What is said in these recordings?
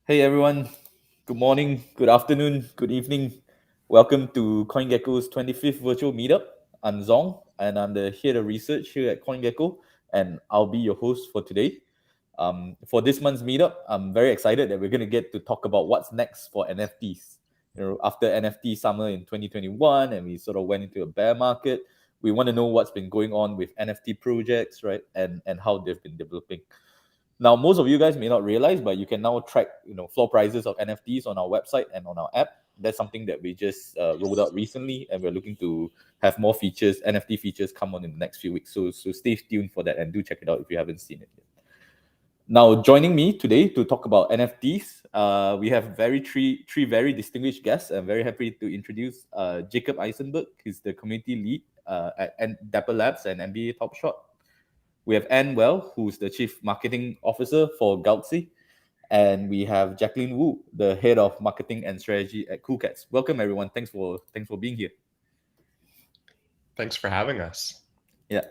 Hey everyone, good morning, good afternoon, good evening. Welcome to CoinGecko's 25th Virtual Meetup. I'm Zhong and I'm the head of research here at CoinGecko, and I'll be your host for today. For this month's meetup, I'm very excited that we're going to get to talk about what's next for NFTs. After NFT summer in 2021 and we sort of went into a bear market, we want to know what's been going on with NFT projects, right? And how they've been developing. Now, most of you guys may not realize, but you can now track, floor prices of NFTs on our website and on our app. That's something that we just rolled out recently, and we're looking to have more features, NFT features, come on in the next few weeks. So stay tuned for that and do check it out if you haven't seen it yet. Now, joining me today to talk about NFTs, we have three very distinguished guests. I'm very happy to introduce Jacob Eisenberg. He's the community lead at Dapper Labs and MBA Top Shot. We have Anne Well, who's the Chief Marketing Officer for Galxe. And we have Jaclyn Wu, the Head of Marketing and Strategy at Cool Cats. Welcome, everyone. Thanks for being here. Thanks for having us. Yeah.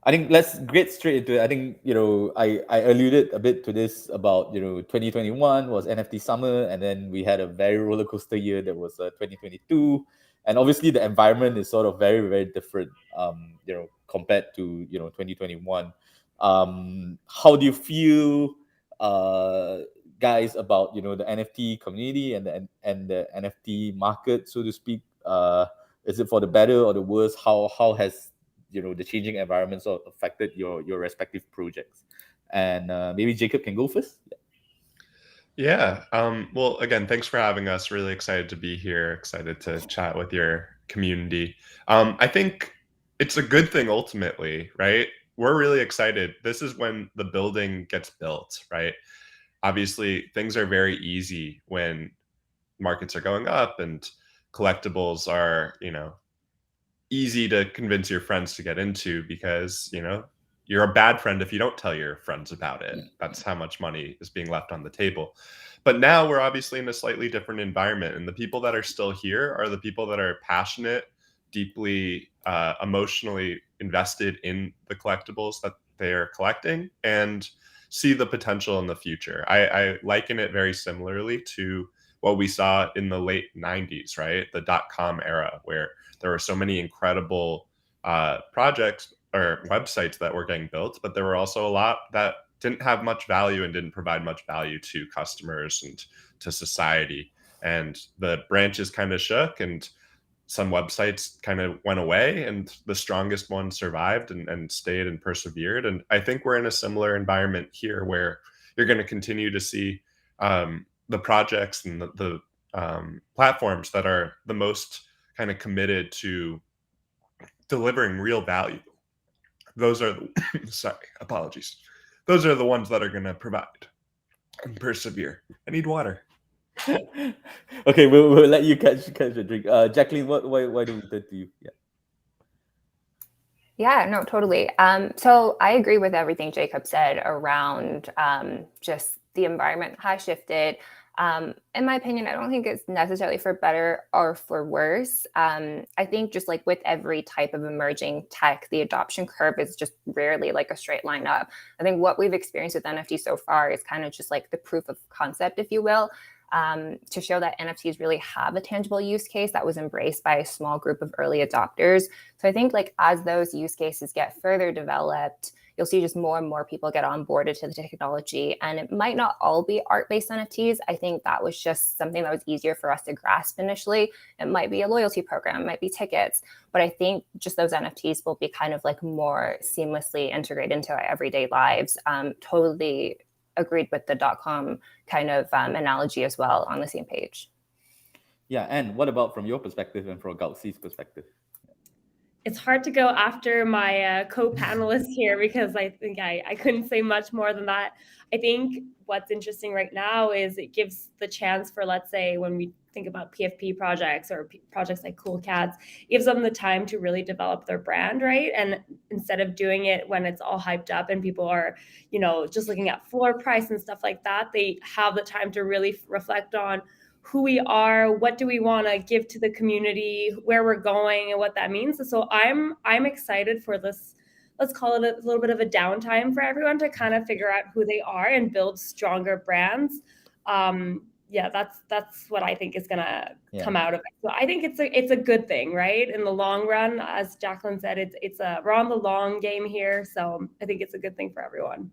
I think let's get straight into it. I think, I alluded a bit to this about, 2021 was NFT summer, and then we had a very roller coaster year that was 2022. And obviously the environment is sort of very, very different, compared to, 2021. How do you feel, guys, about, the NFT community and the NFT market, so to speak? Is it for the better or the worse? How has the changing environment sort of affected your respective projects? And maybe Jacob can go first. Yeah. Well, again, thanks for having us. Really excited to be here. Excited to chat with your community. I think it's a good thing ultimately, right? We're really excited. This is when the building gets built, right? Obviously, things are very easy when markets are going up and collectibles are, easy to convince your friends to get into because, you're a bad friend if you don't tell your friends about it. That's how much money is being left on the table. But now we're obviously in a slightly different environment. And the people that are still here are the people that are passionate, deeply emotionally invested in the collectibles that they are collecting and see the potential in the future. I liken it very similarly to what we saw in the late 90s, right? The dot-com era, where there were so many incredible projects or websites that were getting built, but there were also a lot that didn't have much value and didn't provide much value to customers and to society. And the branches kind of shook and some websites kind of went away and the strongest ones survived and stayed and persevered. And I think we're in a similar environment here where you're going to continue to see the projects and the platforms that are the most kind of committed to delivering real value. Those are the, sorry, apologies. Those are the ones that are going to provide and persevere. I need water. Okay, we'll let you catch a drink. Jaclyn, why do we turn to you? Yeah. Yeah, no, totally. So I agree with everything Jacob said around just the environment has shifted. In my opinion, I don't think it's necessarily for better or for worse. I think just like with every type of emerging tech, the adoption curve is just rarely like a straight line up. I think what we've experienced with NFT so far is kind of just like the proof of concept, if you will. To show that NFTs really have a tangible use case that was embraced by a small group of early adopters. So I think like as those use cases get further developed, you'll see just more and more people get onboarded to the technology. And it might not all be art-based NFTs. I think that was just something that was easier for us to grasp initially. It might be a loyalty program, it might be tickets, but I think just those NFTs will be kind of like more seamlessly integrated into our everyday lives. Totally agreed with the .com kind of analogy as well, on the same page. Yeah, and what about from your perspective and from Galxe's perspective? It's hard to go after my co-panelist here because I think I couldn't say much more than that. I think what's interesting right now is it gives the chance for, let's say, when we think about PFP projects or projects like Cool Cats, it gives them the time to really develop their brand, right? And instead of doing it when it's all hyped up and people are, just looking at floor price and stuff like that, they have the time to really reflect on who we are, what do we want to give to the community, where we're going, and what that means. So I'm excited for this. Let's call it a little bit of a downtime for everyone to kind of figure out who they are and build stronger brands. Yeah, that's what I think is gonna Yeah. come out of it. So I think it's a good thing, right? In the long run, as Jaclyn said, we're on the long game here, so I think it's a good thing for everyone.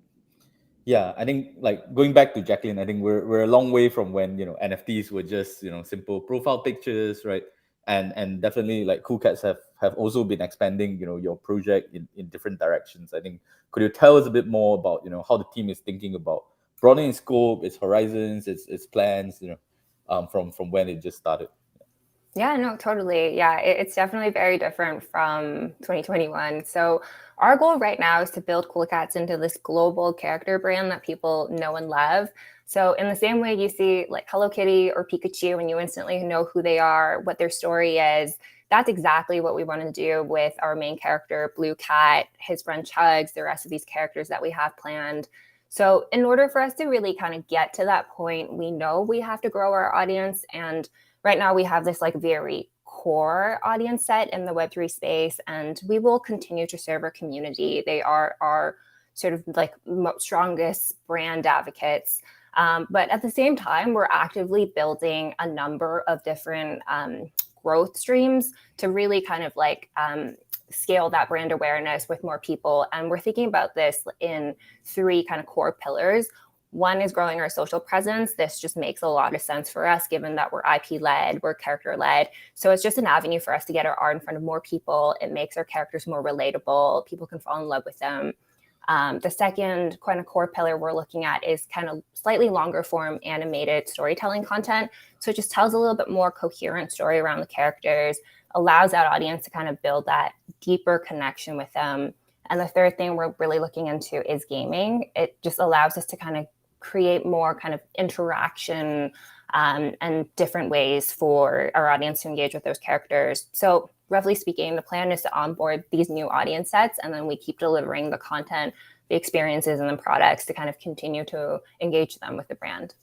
Yeah, I think like going back to Jaclyn, I think we're a long way from when NFTs were just simple profile pictures, right? And definitely like Cool Cats have also been expanding your project in different directions. I think could you tell us a bit more about how the team is thinking about broadening its scope, its horizons, its plans, from when it just started. Yeah, no, totally. Yeah, it's definitely very different from 2021. So our goal right now is to build Cool Cats into this global character brand that people know and love. So in the same way you see like Hello Kitty or Pikachu and you instantly know who they are, what their story is, that's exactly what we want to do with our main character, Blue Cat, his friend Chugs, the rest of these characters that we have planned. So in order for us to really kind of get to that point, we know we have to grow our audience. And right now we have this like very core audience set in the Web3 space, and we will continue to serve our community. They are our sort of like strongest brand advocates. But at the same time, we're actively building a number of different growth streams to really kind of like scale that brand awareness with more people. And we're thinking about this in 3 kind of core pillars. One is growing our social presence. This just makes a lot of sense for us, given that we're IP-led, we're character-led. So it's just an avenue for us to get our art in front of more people. It makes our characters more relatable. People can fall in love with them. The second kind of core pillar we're looking at is kind of slightly longer form animated storytelling content. So it just tells a little bit more coherent story around the characters, allows that audience to kind of build that deeper connection with them. And the third thing we're really looking into is gaming. It just allows us to kind of create more kind of interaction and different ways for our audience to engage with those characters. So roughly speaking, the plan is to onboard these new audience sets, and then we keep delivering the content, the experiences, and the products to kind of continue to engage them with the brand.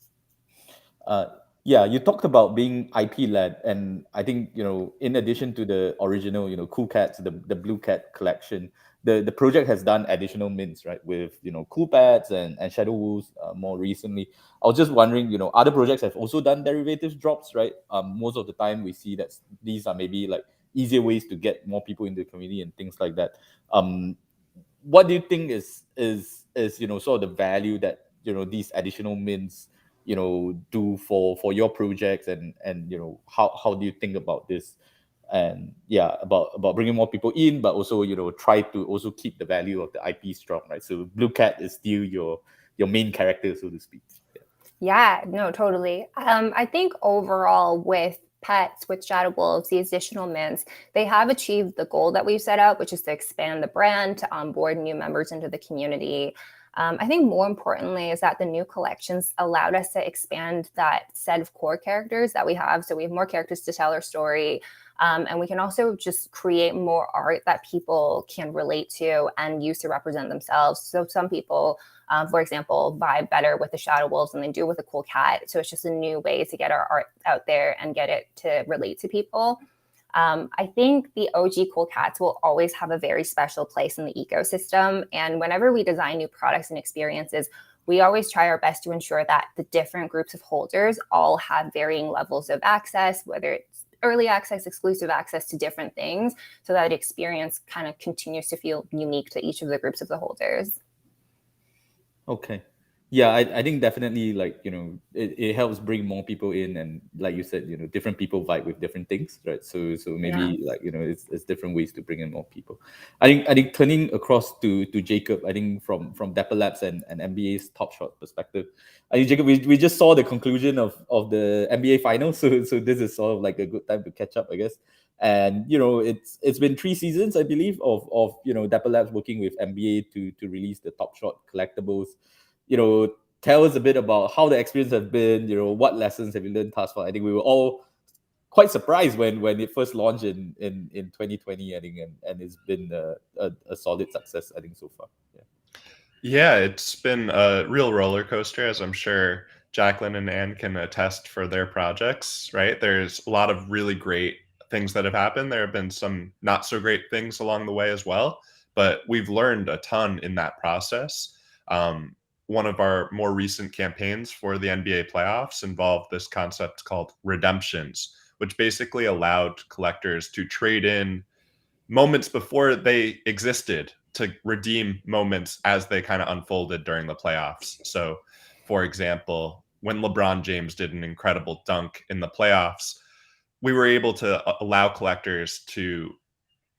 Yeah, you talked about being IP led, and I think in addition to the original Cool Cats, the Blue Cat collection, the project has done additional mints, right, with Cool Pets and Shadow Wolves more recently. I was just wondering, other projects have also done derivatives drops, right? Most of the time we see that these are maybe like easier ways to get more people in the community and things like that. What do you think is sort of the value that these additional mints do for your projects, and how do you think about this, and yeah, about bringing more people in, but also try to also keep the value of the IP strong, right? So Blue Cat is still your main character, so to speak. Yeah, no, totally. I think overall with pets, with Shadow Wolves, the additional mints, they have achieved the goal that we've set out, which is to expand the brand, to onboard new members into the community. I think more importantly is that the new collections allowed us to expand that set of core characters that we have. So we have more characters to tell our story. And we can also just create more art that people can relate to and use to represent themselves. So some people, for example, vibe better with the Shadow Wolves than they do with a Cool Cat. So it's just a new way to get our art out there and get it to relate to people. I think the OG Cool Cats will always have a very special place in the ecosystem. And whenever we design new products and experiences, we always try our best to ensure that the different groups of holders all have varying levels of access, whether it's early access, exclusive access to different things, so that the experience kind of continues to feel unique to each of the groups of the holders. Okay. Yeah, I think definitely like, it helps bring more people in, and like you said, different people vibe with different things, right? So maybe like, it's different ways to bring in more people. I think turning across to Jacob, I think from Dapper Labs and NBA's Top Shot perspective, I think Jacob, we just saw the conclusion of the NBA finals. So this is sort of like a good time to catch up, I guess. And it's been 3 seasons, I believe, of Dapper Labs working with NBA to release the Top Shot collectibles. Tell us a bit about how the experience has been. What lessons have you learned thus far? I think we were all quite surprised when it first launched in 2020, I think, and it's been a solid success, I think, so far. Yeah, it's been a real roller coaster, as I'm sure Jaclyn and Anne can attest for their projects, right? There's a lot of really great things that have happened. There have been some not so great things along the way as well, but we've learned a ton in that process. one of our more recent campaigns for the NBA playoffs involved this concept called redemptions, which basically allowed collectors to trade in moments before they existed to redeem moments as they kind of unfolded during the playoffs. So, for example, when LeBron James did an incredible dunk in the playoffs, we were able to allow collectors to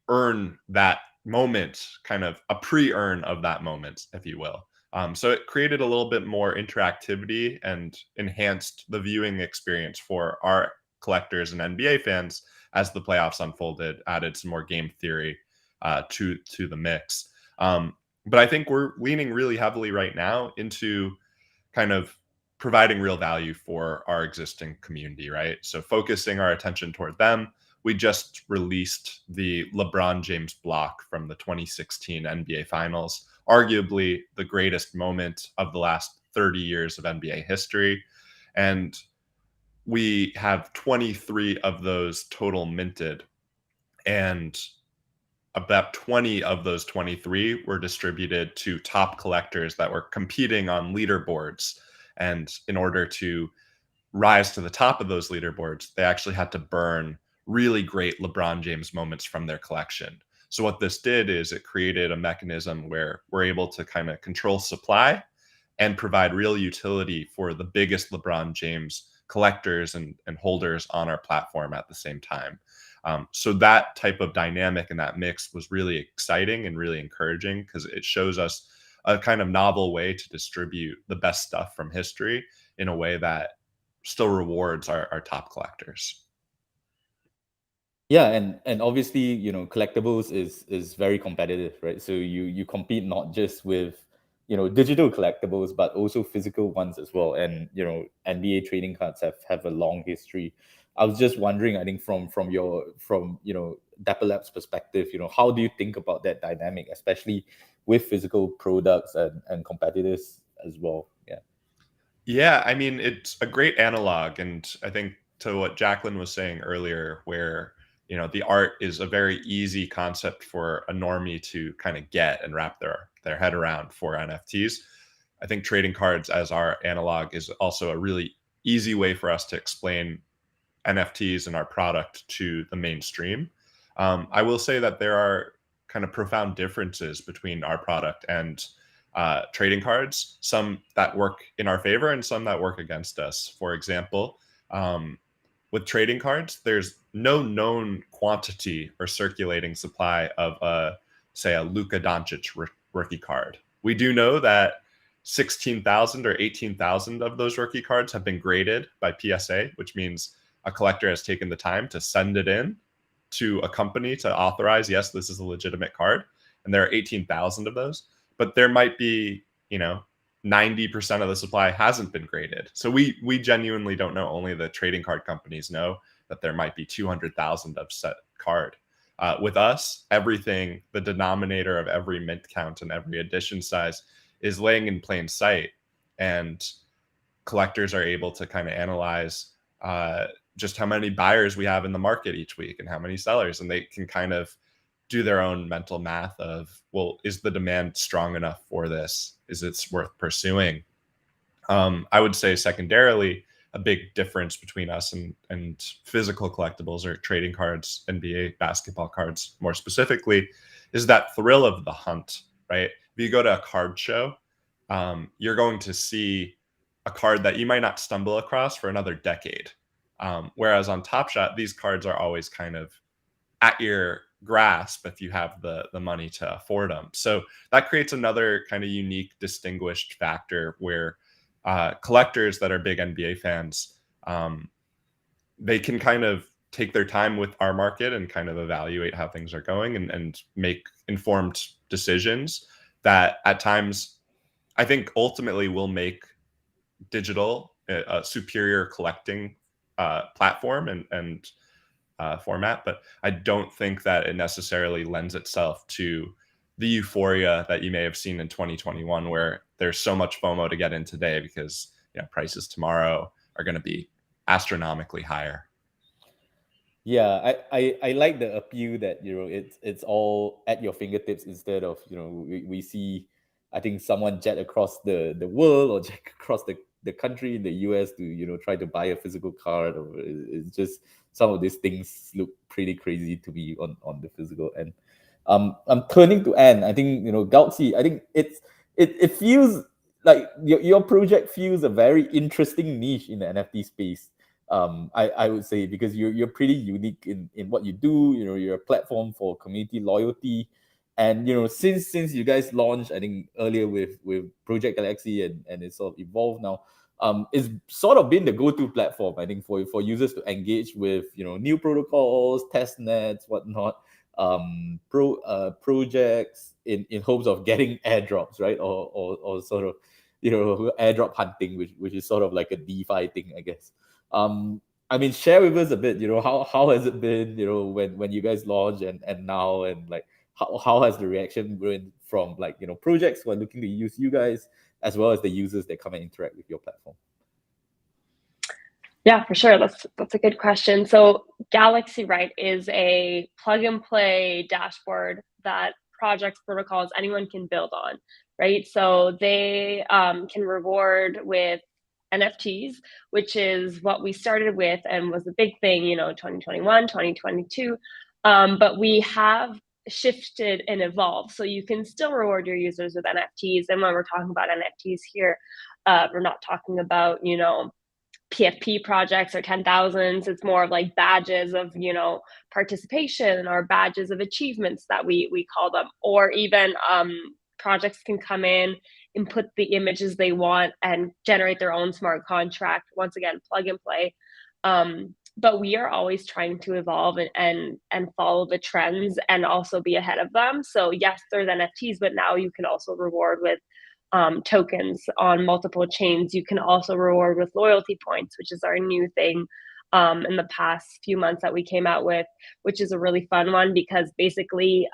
earn that moment, kind of a pre-earn of that moment, if you will. So it created a little bit more interactivity and enhanced the viewing experience for our collectors and NBA fans as the playoffs unfolded, added some more game theory to the mix. But I think we're leaning really heavily right now into kind of providing real value for our existing community, right? So focusing our attention toward them. We just released the LeBron James block from the 2016 NBA Finals, arguably the greatest moment of the last 30 years of NBA history. And we have 23 of those total minted. And about 20 of those 23 were distributed to top collectors that were competing on leaderboards. And in order to rise to the top of those leaderboards, they actually had to burn really great LeBron James moments from their collection. So what this did is it created a mechanism where we're able to kind of control supply and provide real utility for the biggest LeBron James collectors and holders on our platform at the same time. So that type of dynamic and that mix was really exciting and really encouraging because it shows us a kind of novel way to distribute the best stuff from history in a way that still rewards our top collectors. Yeah, and obviously, you know, collectibles is very competitive, right? So you compete not just with, you know, digital collectibles, but also physical ones as well. And you know, NBA trading cards have a long history. I was just wondering, I think from you know Dapper Labs perspective, you know, how do you think about that dynamic, especially with physical products and competitors as well? Yeah. Yeah, I mean, it's a great analog. And I think to what Jaclyn was saying earlier, where, you know, the art is a very easy concept for a normie to kind of get and wrap their head around for NFTs. I think trading cards as our analog is also a really easy way for us to explain NFTs and our product to the mainstream. I will say that there are kind of profound differences between our product and trading cards, some that work in our favor and some that work against us. For example, with trading cards, there's no known quantity or circulating supply of, say, a Luka Doncic rookie card. We do know that 16,000 or 18,000 of those rookie cards have been graded by PSA, which means a collector has taken the time to send it in to a company to authorize, yes, this is a legitimate card. And there are 18,000 of those, but there might be, you know, 90% of the supply hasn't been graded. So we genuinely don't know. Only the trading card companies know that there might be 200,000 of set card. With us, everything, the denominator of every mint count and every edition size is laying in plain sight. And collectors are able to kind of analyze just how many buyers we have in the market each week and how many sellers. And they can kind of do their own mental math of, well, is the demand strong enough for this? Is it worth pursuing? I would say secondarily, a big difference between us and physical collectibles or trading cards, NBA basketball cards more specifically, is that thrill of the hunt, right? If you go to a card show, you're going to see a card that you might not stumble across for another decade. Whereas on Top Shot, these cards are always kind of at your grasp if you have the money to afford them. So that creates another kind of unique, distinguished factor where collectors that are big NBA fans, they can kind of take their time with our market and kind of evaluate how things are going and make informed decisions that at times I think ultimately will make digital a superior collecting platform and format, but I don't think that it necessarily lends itself to the euphoria that you may have seen in 2021, where there's so much FOMO to get in today because, you know, prices tomorrow are going to be astronomically higher. Yeah, I like the appeal that, you know, it's all at your fingertips instead of, you know, we see I think someone jet across the world or jet across the country in the US to try to buy a physical card. Or it's just some of these things look pretty crazy to me on the physical end. I'm turning to Anne. I think Galxe. I think it feels like your project feels a very interesting niche in the NFT space. I would say, because you're pretty unique in what you do. You're a platform for community loyalty. And since you guys launched, I think earlier with Project Galxe, and it's sort of evolved now, it's sort of been the go-to platform, I think, for users to engage with new protocols, test nets, whatnot, projects in hopes of getting airdrops, right? Or sort of airdrop hunting, which is sort of like a DeFi thing, I guess. I mean, share with us a bit, how has it been, when you guys launched and now, and like how has the reaction been from like projects who are looking to use you guys, as well as the users that come and interact with your platform? Yeah, for sure. That's a good question. So Galxe, right, is a plug and play dashboard that projects, protocols, anyone can build on, right? So they can reward with NFTs, which is what we started with and was a big thing, 2021, 2022. But we have shifted and evolved. So you can still reward your users with NFTs. And when we're talking about NFTs here, we're not talking about, PFP projects or 10,000s. It's more of like badges of, participation, or badges of achievements that we call them, or even projects can come in, input the images they want, and generate their own smart contract. Once again, plug and play. But we are always trying to evolve and follow the trends and also be ahead of them. So yes, there's NFTs, but now you can also reward with tokens on multiple chains. You can also reward with loyalty points, which is our new thing in the past few months that we came out with, which is a really fun one, because basically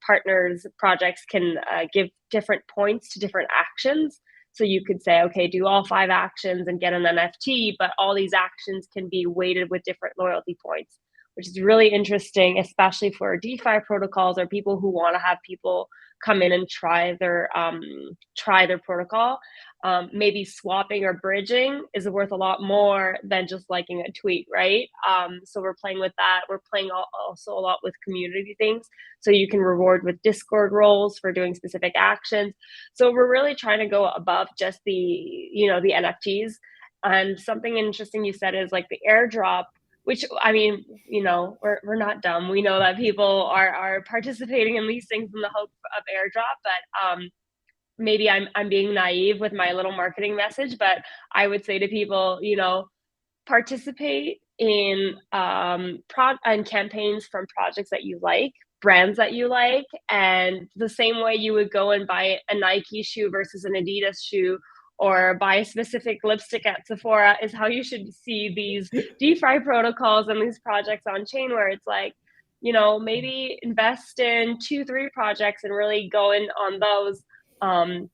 partners, projects can give different points to different actions. So you could say, okay, do all 5 actions and get an NFT, but all these actions can be weighted with different loyalty points, which is really interesting, especially for DeFi protocols or people who want to have people come in and try their protocol. Maybe swapping or bridging is worth a lot more than just liking a tweet, right? So we're playing with that. We're playing also a lot with community things. So you can reward with Discord roles for doing specific actions. So we're really trying to go above just the NFTs. And something interesting you said is like the airdrop, which, I mean, we're not dumb. We know that people are participating in these things in the hope of airdrop, but maybe I'm being naive with my little marketing message, but I would say to people, participate in campaigns from projects that you like, brands that you like, and the same way you would go and buy a Nike shoe versus an Adidas shoe, or buy a specific lipstick at Sephora, is how you should see these DeFi protocols and these projects on chain, where it's like, maybe invest in 2-3 projects and really go in on those. And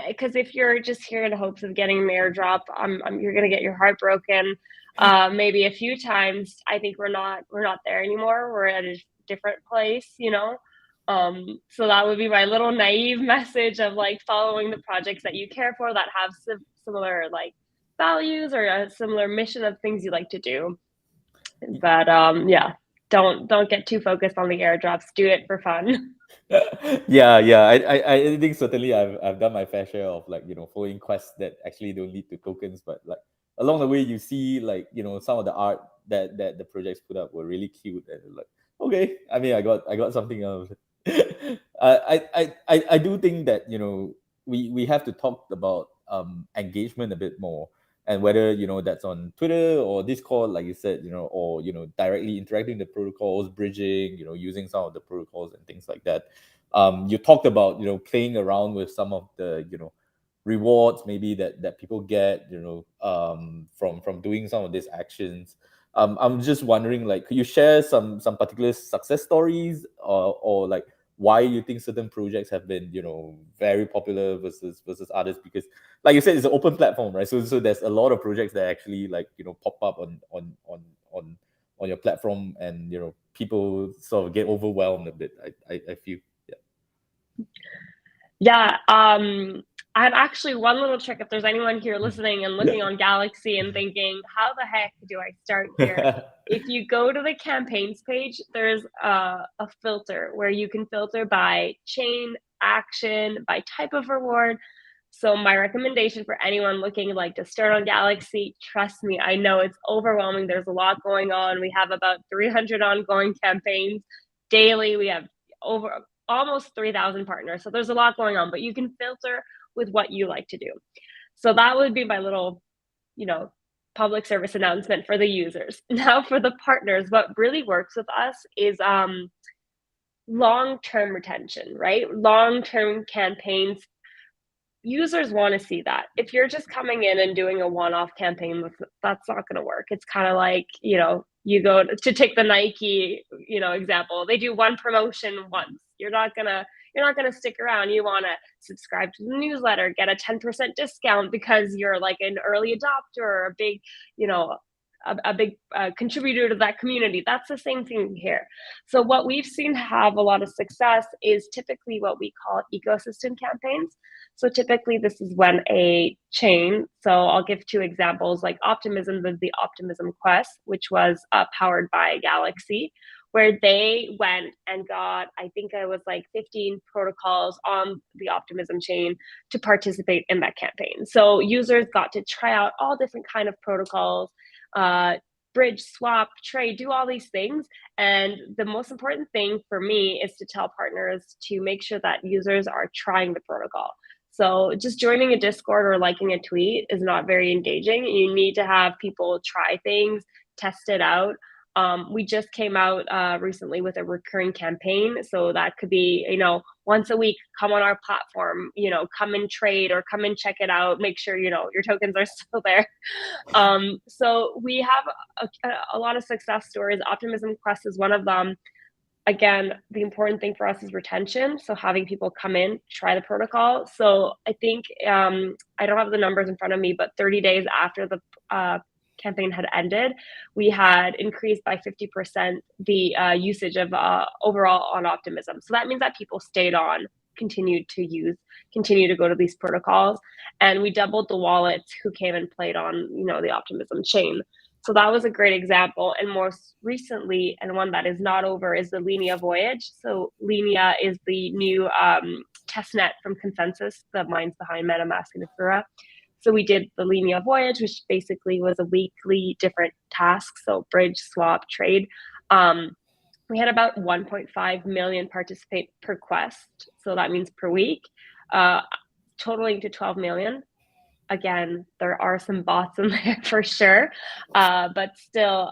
because if you're just here in hopes of getting an airdrop, you're gonna get your heart broken maybe a few times. I think we're not there anymore. We're at a different place, so that would be my little naive message of like following the projects that you care for, that have similar like values or a similar mission of things you like to do. But yeah, don't get too focused on the airdrops. Do it for fun. Yeah. I think certainly I've done my fair share of like following quests that actually don't lead to tokens, but like along the way you see like some of the art that the projects put up were really cute, and like, okay, I mean, I got something out of it. I do think that we have to talk about engagement a bit more, and whether that's on Twitter or Discord, like you said, or directly interacting the protocols, bridging, using some of the protocols and things like that. You talked about playing around with some of the rewards maybe that people get from doing some of these actions. I'm just wondering, like, could you share some particular success stories, or like why you think certain projects have been very popular versus others? Because like you said, it's an open platform, right? So there's a lot of projects that actually like pop up on your platform, and people sort of get overwhelmed a bit. I feel. Yeah, I had actually one little trick. If there's anyone here listening and looking on Galxe and thinking, how the heck do I start here? If you go to the campaigns page, there's a filter where you can filter by chain, action, by type of reward. So my recommendation for anyone looking like to start on Galxe, trust me, I know it's overwhelming. There's a lot going on. We have about 300 ongoing campaigns daily. We have over almost 3,000 partners. So there's a lot going on, but you can filter with what you like to do. So that would be my little, public service announcement for the users. Now for the partners, what really works with us is long-term retention, right? Long-term campaigns. Users want to see that. If you're just coming in and doing a one-off campaign, that's not going to work. It's kind of like, you go to take the Nike, example. They do one promotion once. You're not gonna stick around. You want to subscribe to the newsletter, get a 10% discount because you're like an early adopter or a big, a big contributor to that community. That's the same thing here. So what we've seen have a lot of success is typically what we call ecosystem campaigns. So typically this is when a chain, so I'll give 2 examples, like Optimism, the Optimism Quest, which was powered by Galxe, where they went and got, I think it was like 15 protocols on the Optimism chain to participate in that campaign. So users got to try out all different kind of protocols, bridge, swap, trade, do all these things. And the most important thing for me is to tell partners to make sure that users are trying the protocol. So just joining a Discord or liking a tweet is not very engaging. You need to have people try things, test it out. We just came out recently with a recurring campaign. So that could be, once a week, come on our platform, come and trade or come and check it out. Make sure, your tokens are still there. So we have a lot of success stories. Optimism Quest is one of them. Again, the important thing for us is retention. So having people come in, try the protocol. So I think, I don't have the numbers in front of me, but 30 days after the campaign had ended, we had increased by 50% the usage of overall on Optimism. So that means that people stayed on, continued to go to these protocols, and we doubled the wallets who came and played on, the Optimism chain. So that was a great example. And most recently, and one that is not over, is the Linea Voyage. So Linea is the new testnet from Consensus, the minds behind MetaMask and Affura. So we did the Linea Voyage, which basically was a weekly different task. So bridge, swap, trade. We had about 1.5 million participate per quest. So that means per week, totaling to 12 million. Again, there are some bots in there for sure, but still,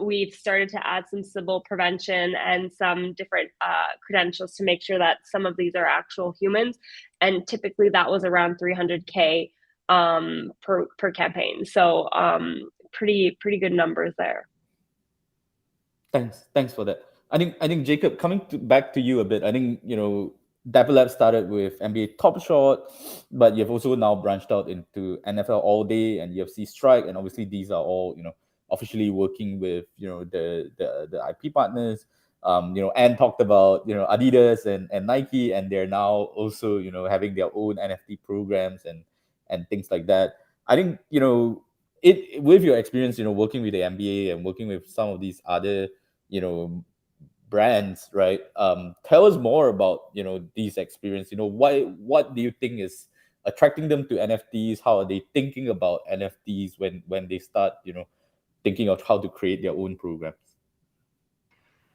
we've started to add some Sybil prevention and some different credentials to make sure that some of these are actual humans. And typically that was around 300K per campaign. So pretty good numbers there. Thanks for that. I think Jacob, coming back to you a bit. I think Dapper Lab started with NBA Top Shot, but you've also now branched out into NFL All Day and UFC Strike, and obviously these are all officially working with the IP partners. Anne talked about Adidas and Nike, and they're now also having their own NFT programs and things like that. I think it with your experience working with the NBA and working with some of these other brands, right? Tell us more about these experience. What do you think is attracting them to NFTs? How are they thinking about NFTs when they start thinking of how to create their own programs?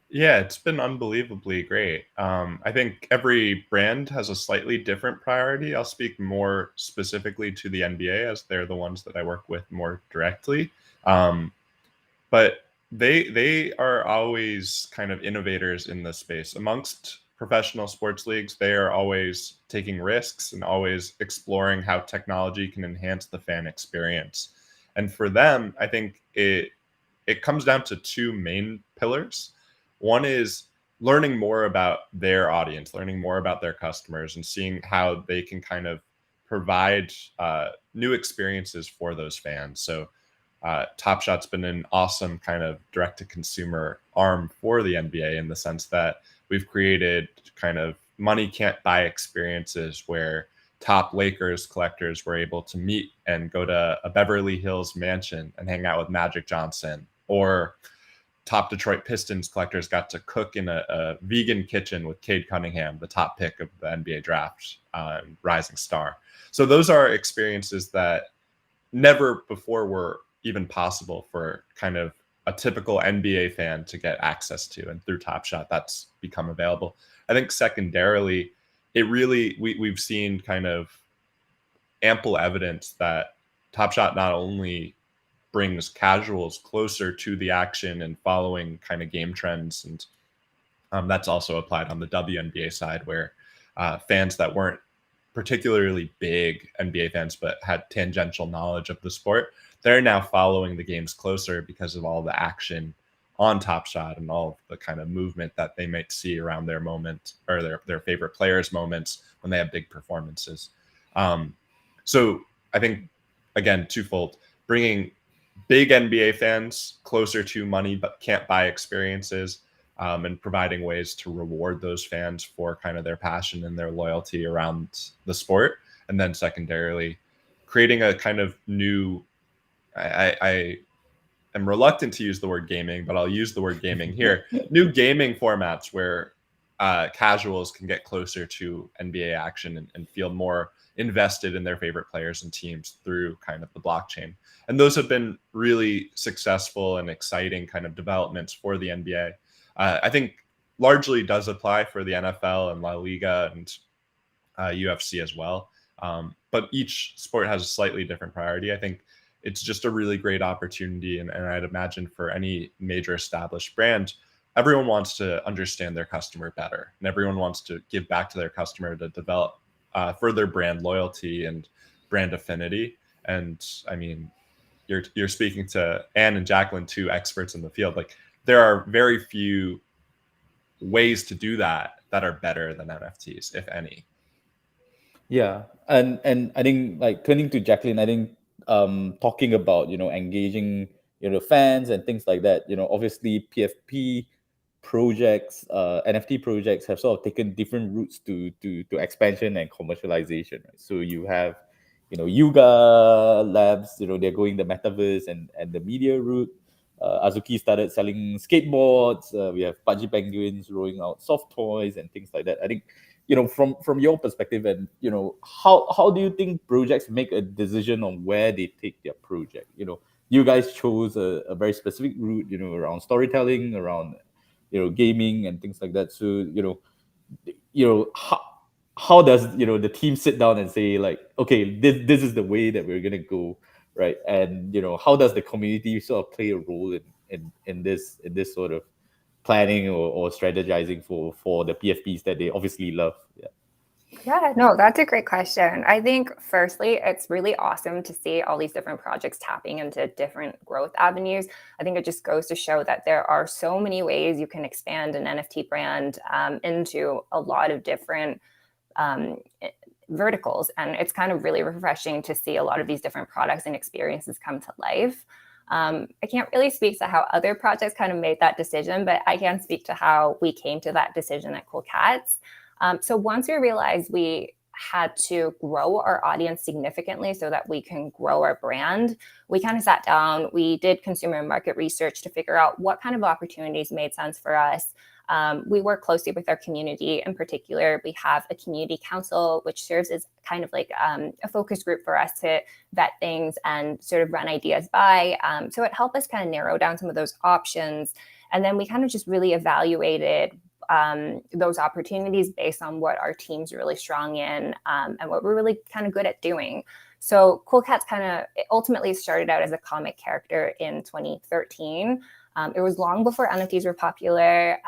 Yeah, it's been unbelievably great. I think every brand has a slightly different priority. I'll speak more specifically to the NBA as they're the ones that I work with more directly. But they are always kind of innovators in this space. Amongst professional sports leagues, they are always taking risks and always exploring how technology can enhance the fan experience. And for them, I think it comes down to 2 main pillars. One is learning more about their audience, learning more about their customers, and seeing how they can kind of provide new experiences for those fans. So Top Shot's been an awesome kind of direct-to-consumer arm for the NBA in the sense that we've created kind of money can't buy experiences where top Lakers collectors were able to meet and go to a Beverly Hills mansion and hang out with Magic Johnson, or top Detroit Pistons collectors got to cook in a vegan kitchen with Cade Cunningham, the top pick of the NBA draft, rising star. So those are experiences that never before were even possible for kind of a typical NBA fan to get access to, and through Top Shot, that's become available. I think secondarily, it really, we've seen kind of ample evidence that Top Shot not only brings casuals closer to the action and following kind of game trends, and that's also applied on the WNBA side, where fans that weren't particularly big NBA fans but had tangential knowledge of the sport, they're now following the games closer because of all the action on Top Shot and all of the kind of movement that they might see around their moment, or their favorite players' moments when they have big performances. So I think, again, twofold: bringing big NBA fans closer to money but can't buy experiences, and providing ways to reward those fans for kind of their passion and their loyalty around the sport. And then secondarily, creating a kind of new, I am reluctant to use the word gaming, but I'll use the word gaming here, new gaming formats where casuals can get closer to NBA action and feel more invested in their favorite players and teams through kind of the blockchain. And those have been really successful and exciting kind of developments for the NBA. I think largely does apply for the NFL and La Liga and UFC as well. But each sport has a slightly different priority. I think it's just a really great opportunity. And I'd imagine for any major established brand, everyone wants to understand their customer better. And everyone wants to give back to their customer to develop further brand loyalty and brand affinity. And I mean, you're speaking to Anne and Jaclyn, two experts in the field. Like, there are very few ways to do that are better than NFTs, if any. Yeah, and I think, like, turning to Jaclyn, I think talking about engaging fans and things like that. Obviously PFP projects, NFT projects have sort of taken different routes to expansion and commercialization. Right? So you have Yuga Labs. They're going the metaverse and the media route. Azuki started selling skateboards. We have Pudgy Penguins rolling out soft toys and things like that. I think, from your perspective, and how do you think projects make a decision on where they take their project? You guys chose a very specific route, around storytelling, around gaming and things like that. So how does the team sit down and say, like, okay, this is the way that we're gonna go, right? And how does the community sort of play a role in this sort of planning or strategizing for the PFPs that they obviously love? Yeah, no, that's a great question. I think, firstly, it's really awesome to see all these different projects tapping into different growth avenues. I think it just goes to show that there are so many ways you can expand an NFT brand into a lot of different verticals. And it's kind of really refreshing to see a lot of these different products and experiences come to life. I can't really speak to how other projects kind of made that decision, but I can speak to how we came to that decision at Cool Cats. So once we realized we had to grow our audience significantly so that we can grow our brand, we kind of sat down, we did consumer market research to figure out what kind of opportunities made sense for us. We work closely with our community. In particular, we have a community council, which serves as kind of like a focus group for us to vet things and sort of run ideas by. So it helped us kind of narrow down some of those options. And then we kind of just really evaluated those opportunities based on what our team's really strong in and what we're really kind of good at doing. So Cool Cats kind of ultimately started out as a comic character in 2013. It was long before NFTs were popular.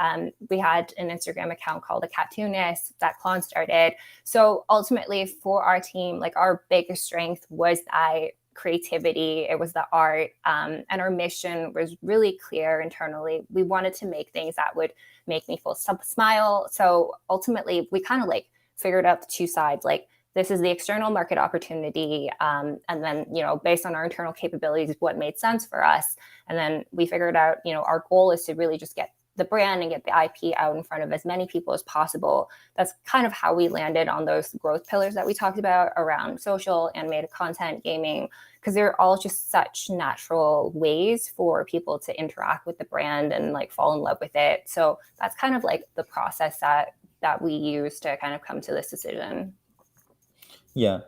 We had an Instagram account called The Cartoonist that Klon started. So ultimately for our team, like, our biggest strength was that creativity, it was the art, and our mission was really clear internally. We wanted to make things that would make people smile. So ultimately we kind of like figured out the two sides, like, this is the external market opportunity, and then based on our internal capabilities, what made sense for us. And then we figured out our goal is to really just get the brand and get the IP out in front of as many people as possible. That's kind of how we landed on those growth pillars that we talked about around social, animated content, gaming, because they're all just such natural ways for people to interact with the brand and like fall in love with it. So that's kind of like the process that we use to kind of come to this decision. Yeah.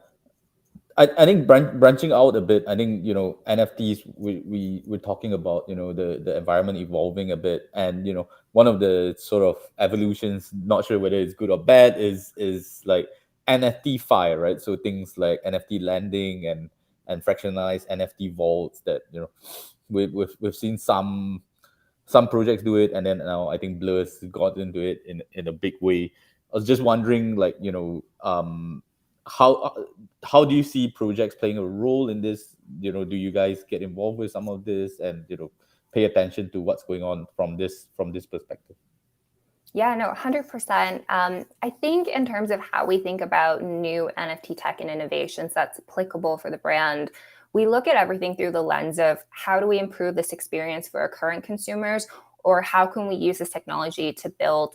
I think branching out a bit, I think, NFTs, we're talking about, the environment evolving a bit. And, one of the sort of evolutions, not sure whether it's good or bad, is like NFT fire, right? So things like NFT lending and fractionalized NFT vaults that, we've seen some projects do it. And then now I think Blur's got into it in a big way. I was just wondering, like, how do you see projects playing a role in this? Do you guys get involved with some of this and pay attention to what's going on from this perspective? Yeah, no, 100%. I think in terms of how we think about new NFT tech and innovations that's applicable for the brand, we look at everything through the lens of how do we improve this experience for our current consumers, or how can we use this technology to build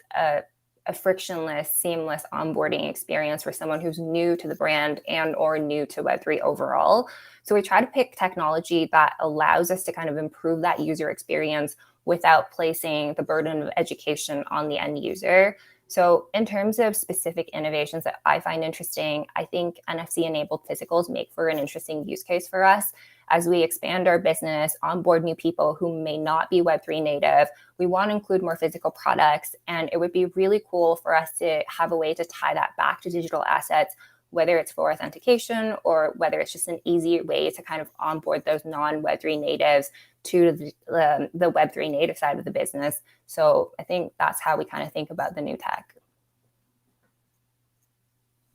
a frictionless, seamless onboarding experience for someone who's new to the brand and or new to Web3 overall. So we try to pick technology that allows us to kind of improve that user experience without placing the burden of education on the end user. So in terms of specific innovations that I find interesting, I think NFC-enabled physicals make for an interesting use case for us. As we expand our business, onboard new people who may not be Web3 native, we want to include more physical products. And it would be really cool for us to have a way to tie that back to digital assets, whether it's for authentication or whether it's just an easy way to kind of onboard those non-Web3 natives to the Web3 native side of the business. So I think that's how we kind of think about the new tech.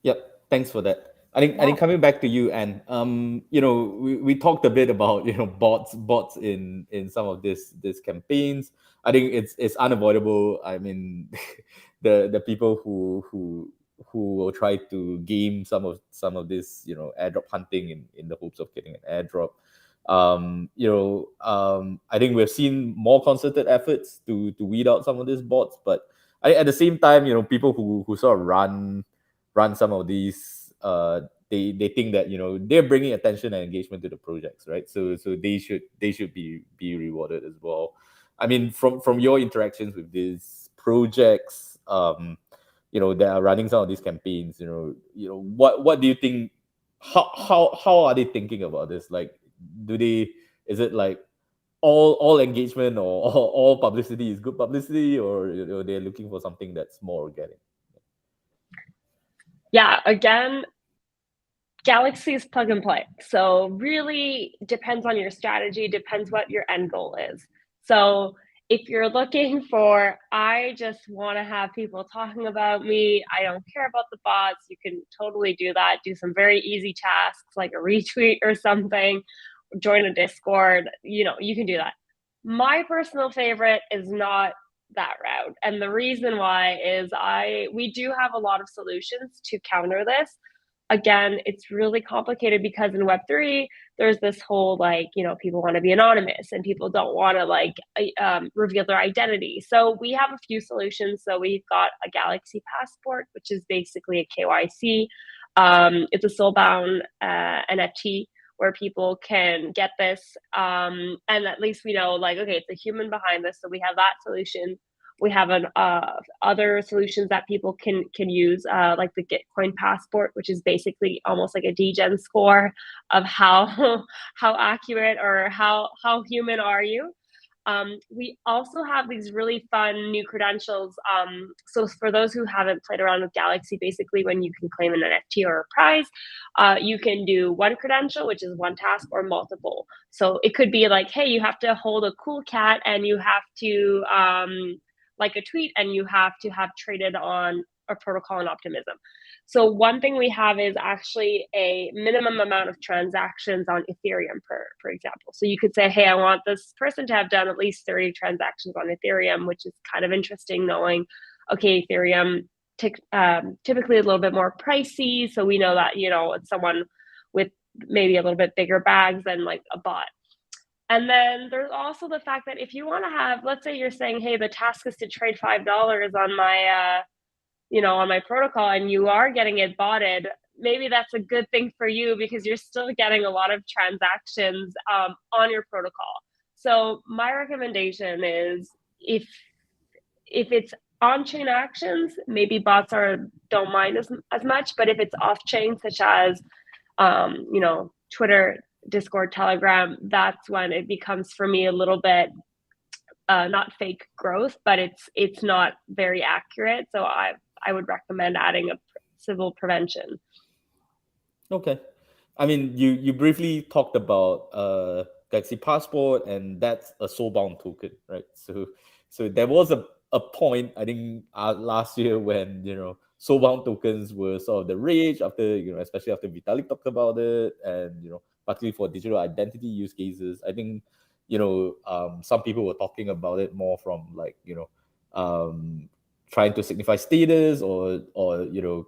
Yep, thanks for that. I think coming back to you, and we talked a bit about bots in some of these campaigns. I think it's unavoidable. I mean, the people who will try to game some of this airdrop hunting in the hopes of getting an airdrop. I think we've seen more concerted efforts to weed out some of these bots, but at the same time, people who sort of run some of these, they think that they're bringing attention and engagement to the projects, right? So they should be rewarded as well. I mean, from your interactions with these projects, that are running some of these campaigns, what do you think? How are they thinking about this? Like, is it like all engagement or all publicity is good publicity, or they're looking for something that's more organic? Yeah, again, Galxe is plug and play. So really depends on your strategy, depends what your end goal is. So if you're looking for, I just want to have people talking about me, I don't care about the bots, you can totally do that. Do some very easy tasks like a retweet or something, join a Discord, you can do that. My personal favorite is not that route. And the reason why is we do have a lot of solutions to counter this. Again, it's really complicated because in Web3, there's this whole people want to be anonymous and people don't want to reveal their identity. So we have a few solutions. So we've got a Galxe passport, which is basically a KYC. It's a soul-bound NFT where people can get this. And at least we know, okay, it's a human behind this. So we have that solution. We have other solutions that people can use, like the Gitcoin passport, which is basically almost like a degen score of how accurate or how human are you. We also have these really fun new credentials. So for those who haven't played around with Galxe, basically when you can claim an NFT or a prize, you can do one credential, which is one task, or multiple. So it could be like, hey, you have to hold a cool cat and you have to like a tweet, and you have to have traded on a protocol in optimism. So one thing we have is actually a minimum amount of transactions on Ethereum, for example. So you could say, hey, I want this person to have done at least 30 transactions on Ethereum, which is kind of interesting knowing, okay, Ethereum typically a little bit more pricey. So we know that, it's someone with maybe a little bit bigger bags than like a bot. And then there's also the fact that if you want to have, let's say you're saying, hey, the task is to trade $5 on my, on my protocol, and you are getting it botted, maybe that's a good thing for you because you're still getting a lot of transactions on your protocol. So my recommendation is if it's on-chain actions, maybe bots don't mind as much, but if it's off-chain, such as Twitter, Discord, Telegram, that's when it becomes for me a little bit not fake growth, but it's not very accurate. So I would recommend adding a civil prevention. Okay. I mean, you briefly talked about Galxe Passport, and that's a soulbound token, right? So there was a point, I think, last year when, soulbound tokens were sort of the rage after, especially after Vitalik talked about it, and, particularly for digital identity use cases. I think, some people were talking about it more from like, trying to signify status or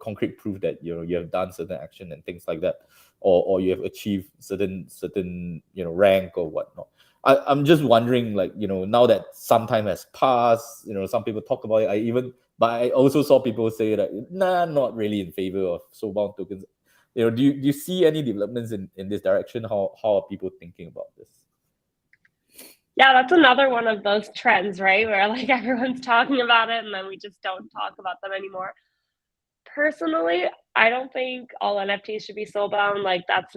concrete proof that you have done certain action and things like that, or you have achieved certain rank or whatnot. I'm just wondering, like, now that some time has passed, some people talk about it. But I also saw people say that, nah, not really in favor of soulbound tokens. Do you see any developments in this direction? How are people thinking about this? Yeah, that's another one of those trends, right? Where like everyone's talking about it and then we just don't talk about them anymore. Personally, I don't think all NFTs should be soulbound. Like that's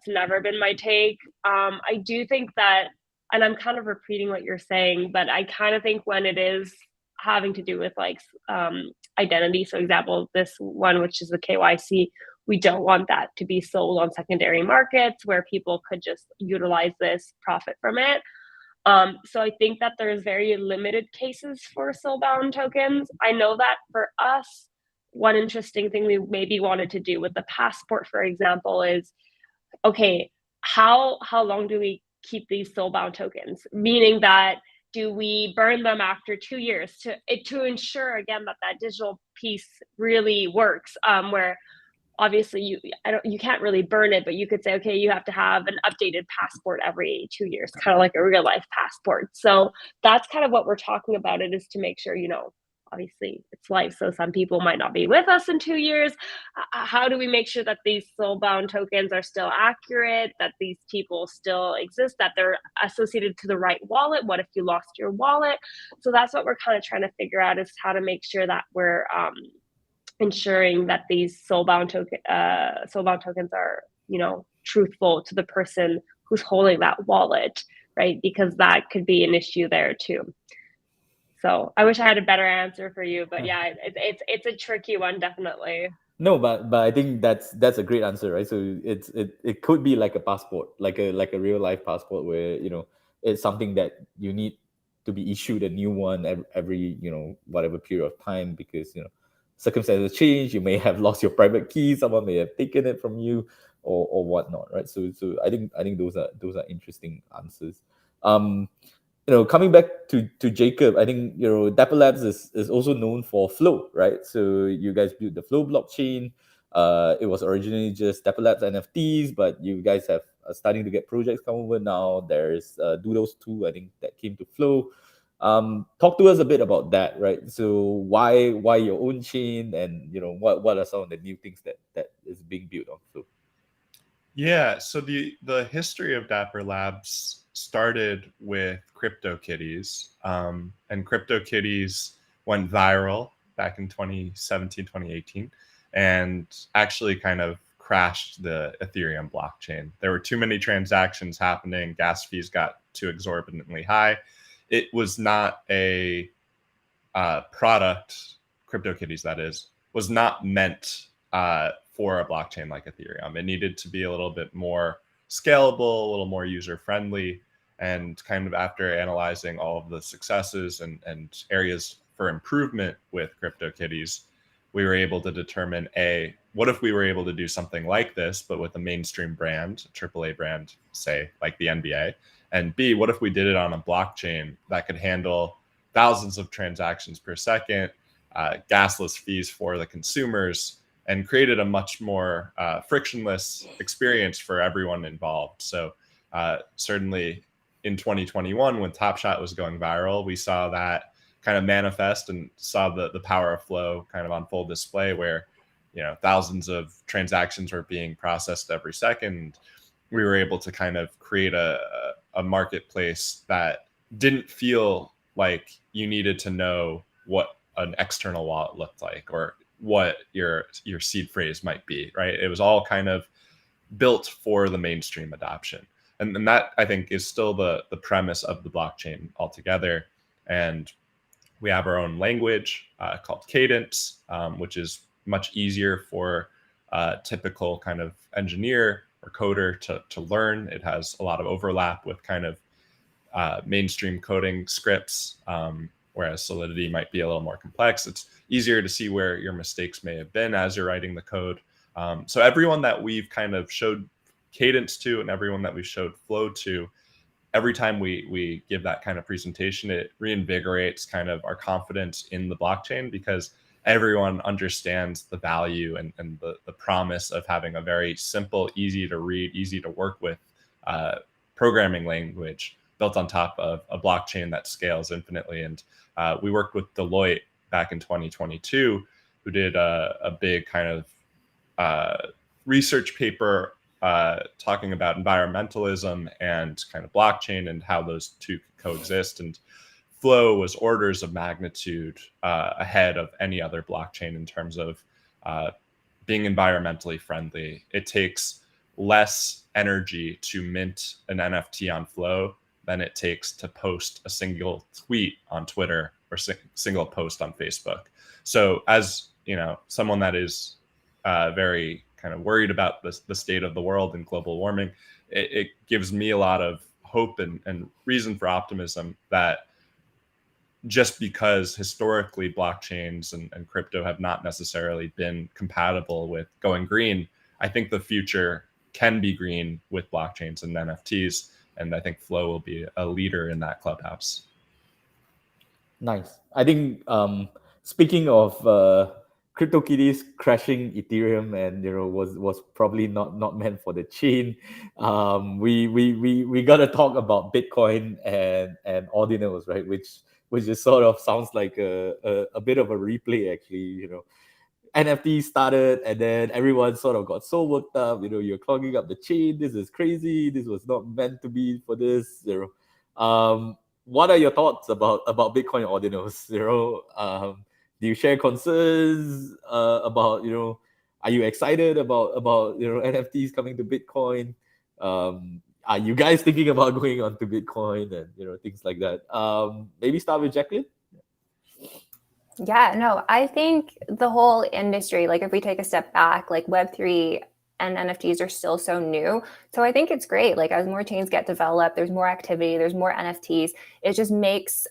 never been my take. I do think that, and I'm kind of repeating what you're saying, but I kind of think when it is having to do with like identity, so example, this one, which is the KYC, we don't want that to be sold on secondary markets where people could just utilize this, profit from it. So I think that there's very limited cases for soulbound tokens. I know that for us, one interesting thing we maybe wanted to do with the passport, for example, is, okay, how long do we keep these soulbound tokens? Meaning that, do we burn them after 2 years to ensure, again, that digital piece really works, where obviously you can't really burn it, but you could say, okay, you have to have an updated passport every 2 years, kind of like a real life passport. So that's kind of what we're talking about. It is to make sure, obviously it's life. So some people might not be with us in 2 years. How do we make sure that these soulbound tokens are still accurate, that these people still exist, that they're associated to the right wallet? What if you lost your wallet? So that's what we're kind of trying to figure out, is how to make sure that we're ensuring that these soulbound tokens are, truthful to the person who's holding that wallet, right? Because that could be an issue there too. So I wish I had a better answer for you, but yeah, it's a tricky one, definitely. No, but I think that's a great answer, right? So it could be like a passport, like a real life passport, where it's something that you need to be issued a new one every whatever period of time, because circumstances change. You may have lost your private key, someone may have taken it from you, or whatnot, right? So I think those are interesting answers. Coming back to Jacob, I think Dapper Labs is also known for Flow, right? So you guys built the Flow blockchain. It was originally just Dapper Labs NFTs, but you guys have starting to get projects come over now. There's Doodles 2, I think, that came to Flow. Talk to us a bit about that, right? So why your own chain, and what are some of the new things that is being built on Flow? Yeah, so the history of Dapper Labs started with CryptoKitties, and CryptoKitties went viral back in 2017, 2018, and actually kind of crashed the Ethereum blockchain. There were too many transactions happening. Gas fees got too exorbitantly high. It was not a product, CryptoKitties that is, was not meant for a blockchain like Ethereum. It needed to be a little bit more scalable, a little more user-friendly, and kind of after analyzing all of the successes and areas for improvement with CryptoKitties, we were able to determine, A, what if we were able to do something like this, but with a mainstream brand, a AAA brand, say, like the NBA, and B, what if we did it on a blockchain that could handle thousands of transactions per second, gasless fees for the consumers, and created a much more frictionless experience for everyone involved. So certainly in 2021, when Top Shot was going viral, we saw that kind of manifest and saw the power of flow kind of on full display, where, you know, thousands of transactions were being processed every second. We were able to kind of create a marketplace that didn't feel like you needed to know what an external wallet looked like or what your seed phrase might be, right? It was all kind of built for the mainstream adoption. And that, I think, is still the premise of the blockchain altogether. And we have our own language called Cadence, which is much easier for a typical kind of engineer or coder to learn. It has a lot of overlap with kind of mainstream coding scripts, whereas Solidity might be a little more complex. It's easier to see where your mistakes may have been as you're writing the code. So everyone that we've kind of showed Cadence to and everyone that we showed Flow to, every time we give that kind of presentation, it reinvigorates kind of our confidence in the blockchain, because everyone understands the value and the promise of having a very simple, easy to read, easy to work with programming language built on top of a blockchain that scales infinitely. And we worked with Deloitte back in 2022, who did a big kind of research paper talking about environmentalism and kind of blockchain and how those two coexist. And Flow was orders of magnitude ahead of any other blockchain in terms of being environmentally friendly. It takes less energy to mint an NFT on Flow than it takes to post a single tweet on Twitter or single post on Facebook. So as you know, someone that is very kind of worried about the state of the world and global warming, it gives me a lot of hope and reason for optimism that just because historically blockchains and crypto have not necessarily been compatible with going green, I think the future can be green with blockchains and NFTs. And I think Flow will be a leader in that clubhouse. Nice. I think speaking of CryptoKitties crashing Ethereum, and was probably not meant for the chain. We gotta talk about Bitcoin and ordinals, right? Which just sort of sounds like a bit of a replay, actually. NFT started, and then everyone sort of got so worked up. You're clogging up the chain. This is crazy. This was not meant to be for this. What are your thoughts about Bitcoin ordinals? Do you share concerns about Are you excited about NFTs coming to Bitcoin? Are you guys thinking about going on to Bitcoin and things like that? Maybe start with Jaclyn. Yeah, no, I think the whole industry, like if we take a step back, like Web3 and NFTs are still so new. So I think it's great. Like as more chains get developed, there's more activity, there's more NFTs. It just makes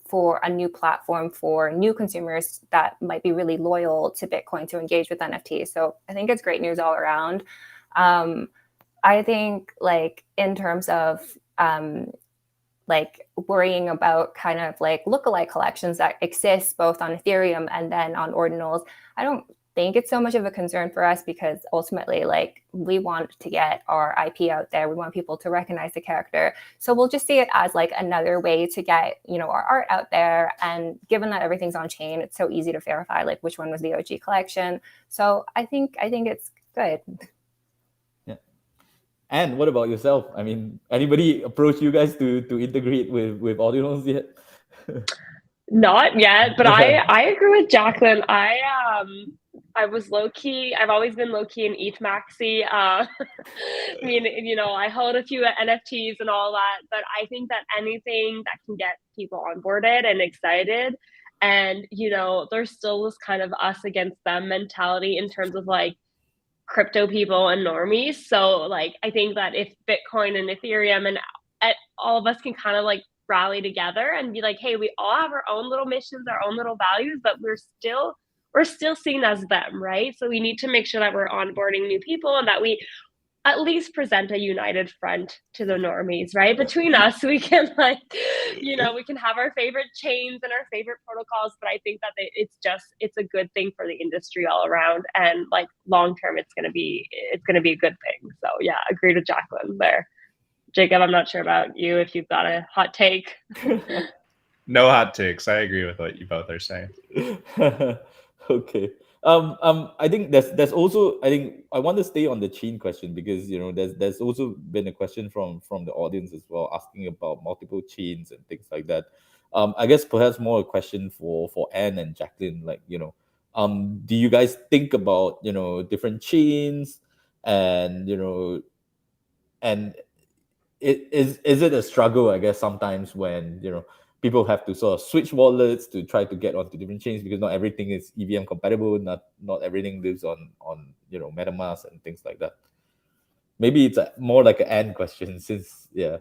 for a new platform for new consumers that might be really loyal to Bitcoin to engage with NFTs. So I think it's great news all around. I think like in terms of like worrying about kind of like lookalike collections that exist both on Ethereum and then on ordinals, I don't think it's so much of a concern for us, because ultimately like we want to get our IP out there. We want people to recognize the character. So we'll just see it as like another way to get, our art out there. And given that everything's on chain, it's so easy to verify like which one was the OG collection. So I think it's good. And what about yourself? I mean, anybody approach you guys to integrate with ordinals yet? Not yet, but I agree with Jaclyn. I was low key. I've always been low key in ETH maxi. I mean, I hold a few NFTs and all that, but I think that anything that can get people onboarded and excited, and there's still this kind of us against them mentality in terms of like crypto people and normies. So like I think that if Bitcoin and Ethereum and all of us can kind of like rally together and be like, hey, we all have our own little missions, our own little values, but we're still seen as them, right? So we need to make sure that we're onboarding new people and that we at least present a united front to the normies, right? Between us, we can we can have our favorite chains and our favorite protocols, but I think that it's a good thing for the industry all around, and like long term, it's gonna be a good thing. So yeah, agreed with Jaclyn there. Jacob, I'm not sure about you if you've got a hot take. No hot takes. I agree with what you both are saying. Okay. I think there's also, I think I want to stay on the chain question, because there's also been a question from the audience as well, asking about multiple chains and things like that. I guess perhaps more a question for Anne and Jaclyn, like, do you guys think about different chains, and and is it a struggle, I guess, sometimes when people have to sort of switch wallets to try to get onto different chains, because not everything is EVM compatible, not everything lives on MetaMask and things like that. Maybe it's more like an end question, since Yeah,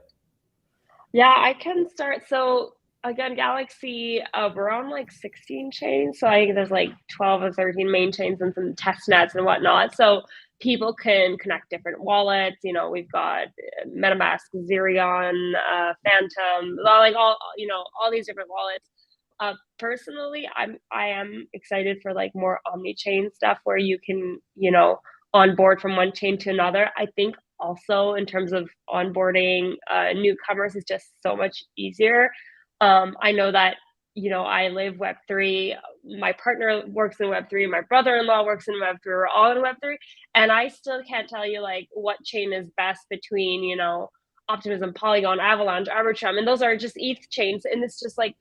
I can start. So again, Galxe, we're on like 16 chains. So I think there's like 12 or 13 main chains and some test nets and whatnot. So people can connect different wallets. We've got MetaMask, Zerion, Phantom, like all these different wallets. Personally, I am excited for like more omni-chain stuff where you can, onboard from one chain to another. I think also in terms of onboarding newcomers is just so much easier. I know that I live Web3. My partner works in Web3. My brother-in-law works in Web3. We're all in Web3, and I still can't tell you like what chain is best between Optimism, Polygon, Avalanche, Arbitrum, and those are just ETH chains. And it's just like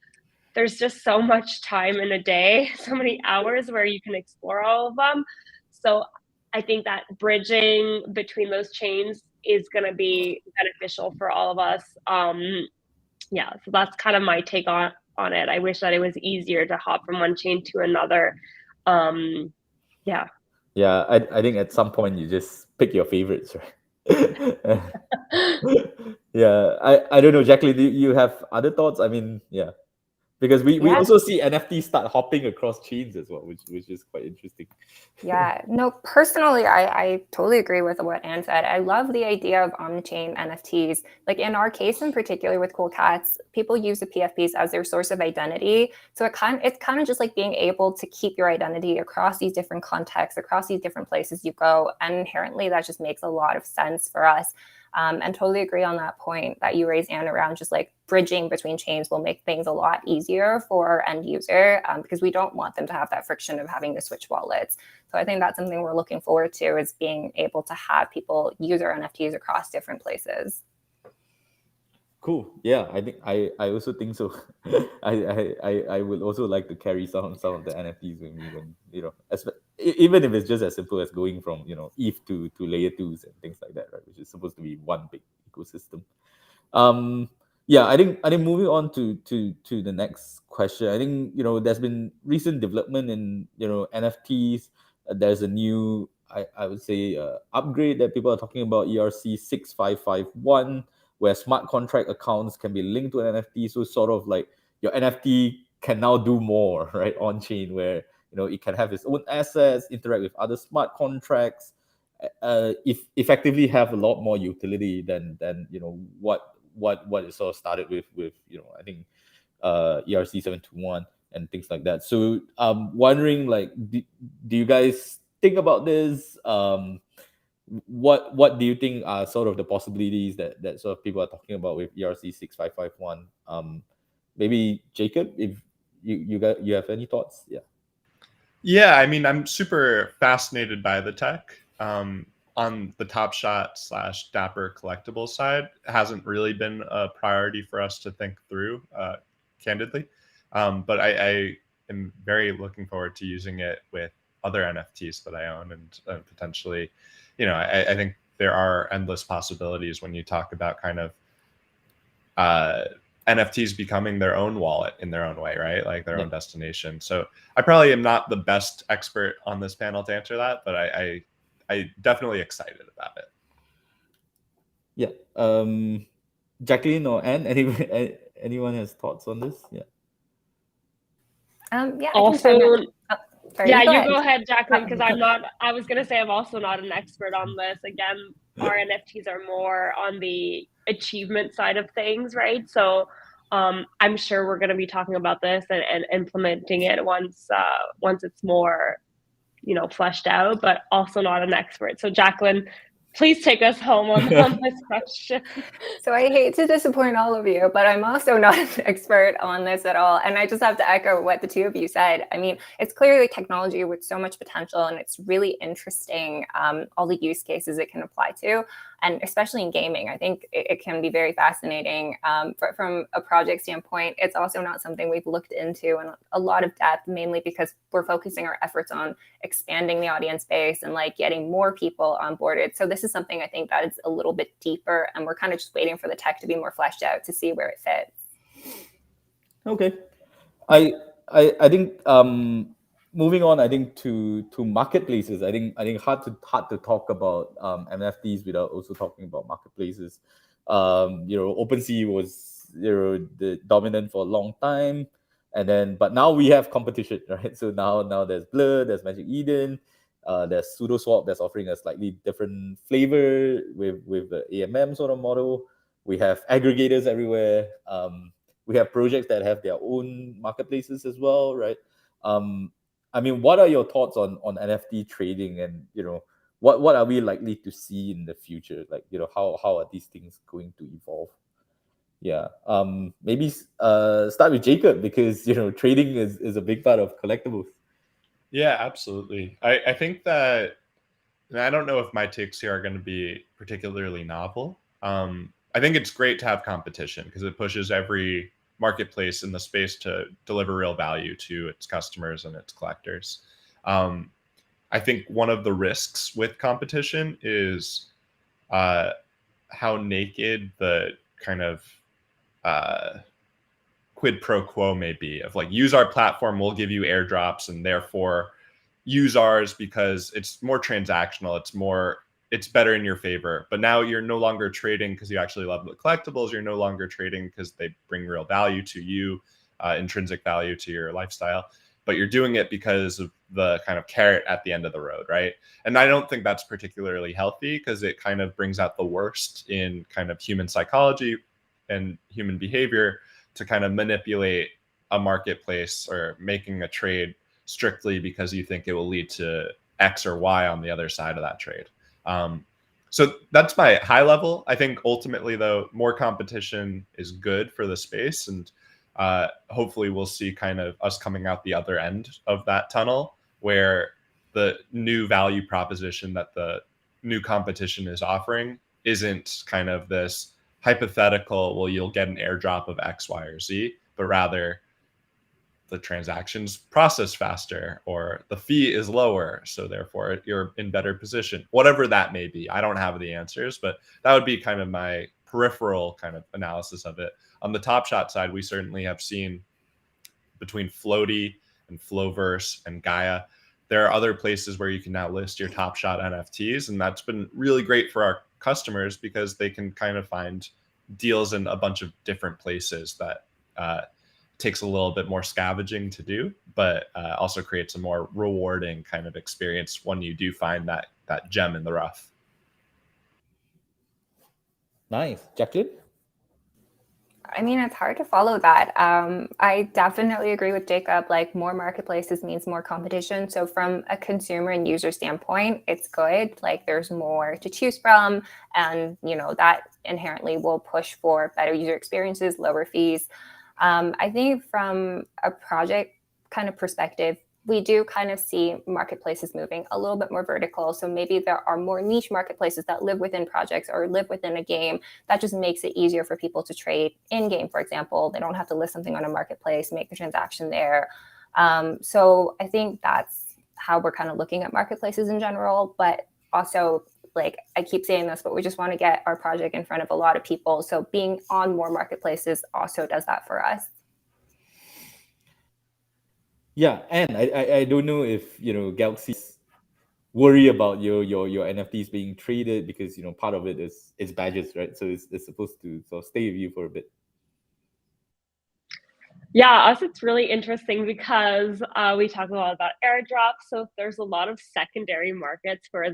there's just so much time in a day, so many hours where you can explore all of them. So I think that bridging between those chains is going to be beneficial for all of us. Yeah, so that's kind of my take on it. I wish that it was easier to hop from one chain to another. Yeah. Yeah, I think at some point you just pick your favorites, right? Yeah, I don't know, Jaclyn, do you have other thoughts? I mean, yeah. Because we Yeah. also see NFTs start hopping across chains as well, which is quite interesting. Yeah, no, personally, I totally agree with what Anne said. I love the idea of on-chain NFTs. Like in our case in particular with Cool Cats, people use the PFPs as their source of identity. So it's kind of just like being able to keep your identity across these different contexts, across these different places you go. And inherently, that just makes a lot of sense for us. And totally agree on that point that you raised, Anne, around just like bridging between chains will make things a lot easier for our end user, because we don't want them to have that friction of having to switch wallets. So I think that's something we're looking forward to, is being able to have people use our NFTs across different places. Cool. Yeah, I think I also think so. I would also like to carry some of the NFTs with me when even if it's just as simple as going from ETH to layer 2s and things like that, right? Which is supposed to be one big ecosystem. Yeah, I think moving on to the next question. I think there's been recent development in NFTs. There's a new I would say upgrade that people are talking about, ERC 6551, where smart contract accounts can be linked to an NFT. So sort of like your NFT can now do more, right, on chain, where it can have its own assets, interact with other smart contracts, if effectively have a lot more utility than what it sort of started with I think ERC 721 and things like that. So wondering, like, do you guys think about this? What do you think are sort of the possibilities that sort of people are talking about with ERC 6551? Maybe Jacob, if you have any thoughts? Yeah, I mean, I'm super fascinated by the tech. On the Top Shot / Dapper collectible side, it hasn't really been a priority for us to think through, candidly. But I am very looking forward to using it with other NFTs that I own, and potentially, I think there are endless possibilities when you talk about kind of NFTs becoming their own wallet in their own way, right? Like their own destination. So I probably am not the best expert on this panel to answer that, but I definitely excited about it. Yeah. Jaclyn or Anne, anyone has thoughts on this? Yeah. Yeah. Also, sorry, yeah, you go ahead, Jaclyn, because I was going to say I'm also not an expert on this. Again, our NFTs are more on the achievement side of things, right? So I'm sure we're going to be talking about this and implementing it once it's more, fleshed out, but also not an expert. So Jaclyn, please take us home on this question. So I hate to disappoint all of you, but I'm also not an expert on this at all. And I just have to echo what the two of you said. I mean, it's clearly technology with so much potential, and it's really interesting, all the use cases it can apply to. And especially in gaming, I think it can be very fascinating. From a project standpoint, it's also not something we've looked into in a lot of depth, mainly because we're focusing our efforts on expanding the audience base and like getting more people onboarded. So this is something I think that is a little bit deeper, and we're kind of just waiting for the tech to be more fleshed out to see where it fits. Okay, I think moving on, I think to marketplaces. I think hard to talk about NFTs without also talking about marketplaces. OpenSea was the dominant for a long time, and then but now we have competition, right? So now there's Blur, there's Magic Eden, there's SudoSwap that's offering a slightly different flavor with the AMM sort of model. We have aggregators everywhere. We have projects that have their own marketplaces as well, right? I mean, what are your thoughts on NFT trading, and what are we likely to see in the future? Like, how are these things going to evolve? Yeah. Maybe start with Jacob, because trading is a big part of collectibles. Yeah, absolutely. I think that, and I don't know if my takes here are going to be particularly novel. I think it's great to have competition because it pushes every marketplace in the space to deliver real value to its customers and its collectors. I think one of the risks with competition is how naked the kind of quid pro quo may be of like, use our platform, we'll give you airdrops, and therefore use ours because it's more transactional, it's better in your favor. But now you're no longer trading because you actually love the collectibles. You're no longer trading because they bring real value to you, intrinsic value to your lifestyle. But you're doing it because of the kind of carrot at the end of the road, right? And I don't think that's particularly healthy, because it kind of brings out the worst in kind of human psychology and human behavior to kind of manipulate a marketplace or making a trade strictly because you think it will lead to X or Y on the other side of that trade. So that's my high level. I think ultimately, though, more competition is good for the space, and hopefully we'll see kind of us coming out the other end of that tunnel, where the new value proposition that the new competition is offering isn't kind of this hypothetical, well, you'll get an airdrop of X, Y, or Z, but rather the transactions process faster, or the fee is lower, so therefore you're in better position. Whatever that may be, I don't have the answers, but that would be kind of my peripheral kind of analysis of it. On the Top Shot side, we certainly have seen between Floaty and Flowverse and Gaia, there are other places where you can now list your Top Shot NFTs, and that's been really great for our customers because they can kind of find deals in a bunch of different places that takes a little bit more scavenging to do, but also creates a more rewarding kind of experience when you do find that gem in the rough. Nice. Jaclyn? I mean, it's hard to follow that. I definitely agree with Jacob. Like, more marketplaces means more competition. So from a consumer and user standpoint, it's good. Like, there's more to choose from, and that inherently will push for better user experiences, lower fees. I think from a project kind of perspective, we do kind of see marketplaces moving a little bit more vertical. So maybe there are more niche marketplaces that live within projects or live within a game. That just makes it easier for people to trade in game, for example. They don't have to list something on a marketplace, make the transaction there. So I think that's how we're kind of looking at marketplaces in general. But also, like, I keep saying this, but we just want to get our project in front of a lot of people. So being on more marketplaces also does that for us. Yeah, and I don't know if Galxe worry about your NFTs being traded, because part of it is badges, right? So it's supposed to sort of stay with you for a bit. Yeah, us, it's really interesting because we talk a lot about airdrops. So there's a lot of secondary markets for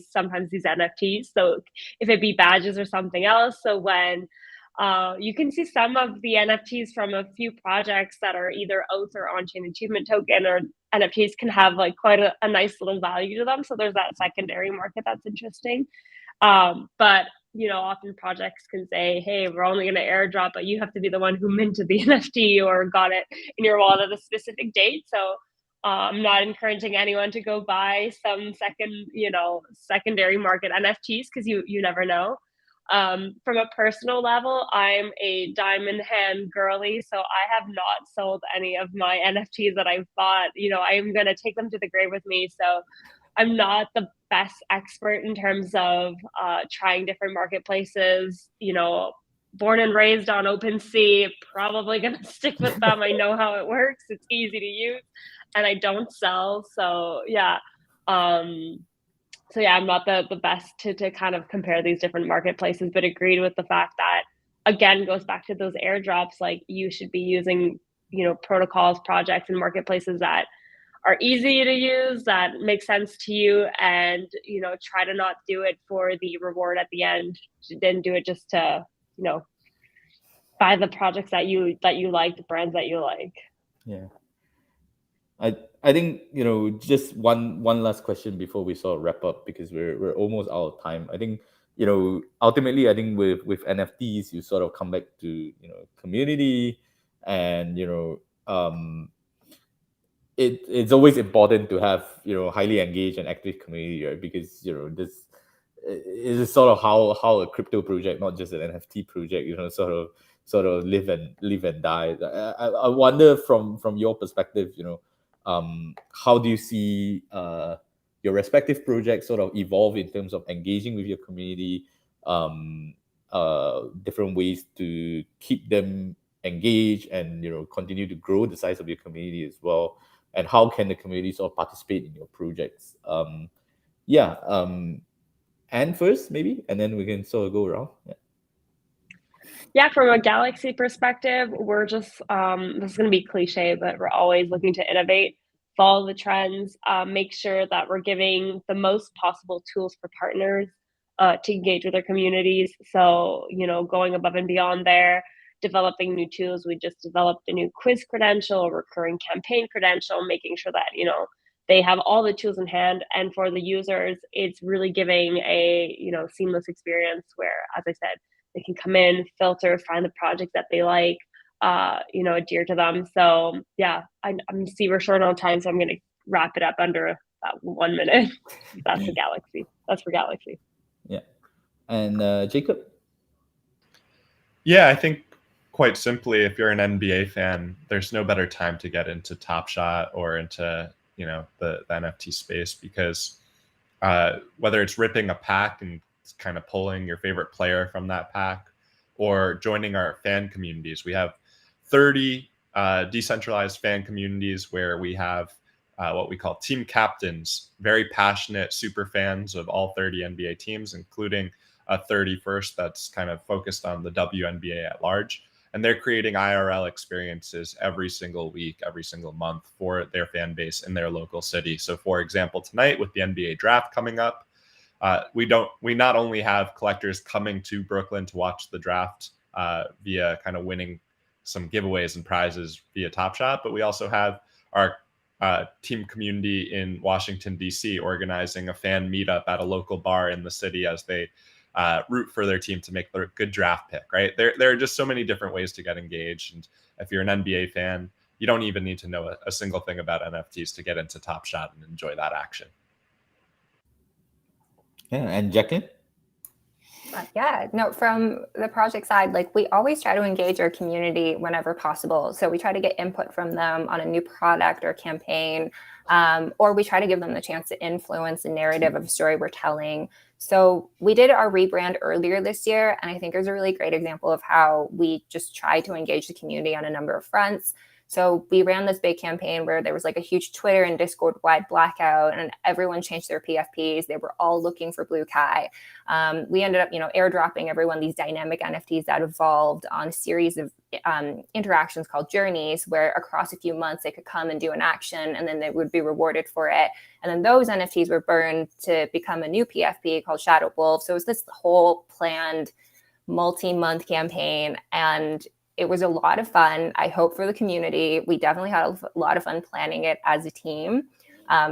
sometimes these NFTs. So if it be badges or something else. So when you can see some of the NFTs from a few projects that are either oath or on-chain achievement token, or NFTs can have like quite a nice little value to them. So there's that secondary market that's interesting. But often projects can say, hey, we're only going to airdrop, but you have to be the one who minted the NFT or got it in your wallet at a specific date. So I'm not encouraging anyone to go buy some secondary market NFTs, because you never know. From a personal level, I'm a diamond hand girly, so I have not sold any of my NFTs that I've bought. I'm going to take them to the grave with me. So I'm not the best expert in terms of trying different marketplaces. Born and raised on OpenSea, probably going to stick with them. I know how it works. It's easy to use, and I don't sell. So yeah. I'm not the best to kind of compare these different marketplaces, but agreed with the fact that, again, goes back to those airdrops. Like, you should be using, protocols, projects, and marketplaces that are easy to use, that make sense to you, and try to not do it for the reward at the end. Then do it just to buy the projects that you like, the brands that you like. Yeah. I think just one last question before we sort of wrap up, because we're almost out of time. I think ultimately, I think with NFTs you sort of come back to community, and it's always important to have highly engaged and active community, right? Because this is sort of how a crypto project, not just an NFT project, sort of live and die. I wonder from your perspective, how do you see your respective projects sort of evolve in terms of engaging with your community, different ways to keep them engaged and continue to grow the size of your community as well, and how can the community sort of participate in your projects? And first maybe, and then we can sort of go around. Yeah, from a Galxe perspective, we're just, this is going to be cliche, but we're always looking to innovate, follow the trends, make sure that we're giving the most possible tools for partners to engage with their communities. So, going above and beyond there, developing new tools. We just developed a new quiz credential, a recurring campaign credential, making sure that, they have all the tools in hand. And for the users, it's really giving a, seamless experience where, as I said, they can come in, filter, find the project that they like, adhere to them. So yeah, I'm see we're short on time, so I'm going to wrap it up under that 1 minute. That's the Galxe. That's for Galxe. Yeah. And Jacob? Yeah, I think quite simply, if you're an NBA fan, there's no better time to get into Top Shot or into the NFT space, because whether it's ripping a pack and kind of pulling your favorite player from that pack, or joining our fan communities. We have 30 decentralized fan communities where we have what we call team captains, very passionate super fans of all 30 NBA teams, including a 31st that's kind of focused on the WNBA at large. And they're creating IRL experiences every single week, every single month for their fan base in their local city. So for example, tonight with the NBA draft coming up, we not only have collectors coming to Brooklyn to watch the draft via kind of winning some giveaways and prizes via Top Shot, but we also have our team community in Washington, D.C. organizing a fan meetup at a local bar in the city as they root for their team to make a good draft pick, right? There are just so many different ways to get engaged. And if you're an NBA fan, you don't even need to know a single thing about NFTs to get into Top Shot and enjoy that action. Yeah, and Jaclyn? Yeah, no, from the project side, like, we always try to engage our community whenever possible. So we try to get input from them on a new product or campaign, or we try to give them the chance to influence the narrative of a story we're telling. So we did our rebrand earlier this year, and I think it was a really great example of how we just try to engage the community on a number of fronts. So we ran this big campaign where there was like a huge Twitter and Discord wide blackout, and everyone changed their PFPs. They were all looking for Blue Kai. We ended up, airdropping everyone these dynamic NFTs that evolved on a series of interactions called journeys, where across a few months they could come and do an action, and then they would be rewarded for it. And then those NFTs were burned to become a new PFP called Shadow Wolf. So it was this whole planned multi-month campaign, and it was a lot of fun. I hope for the community. We definitely had a lot of fun planning it as a team.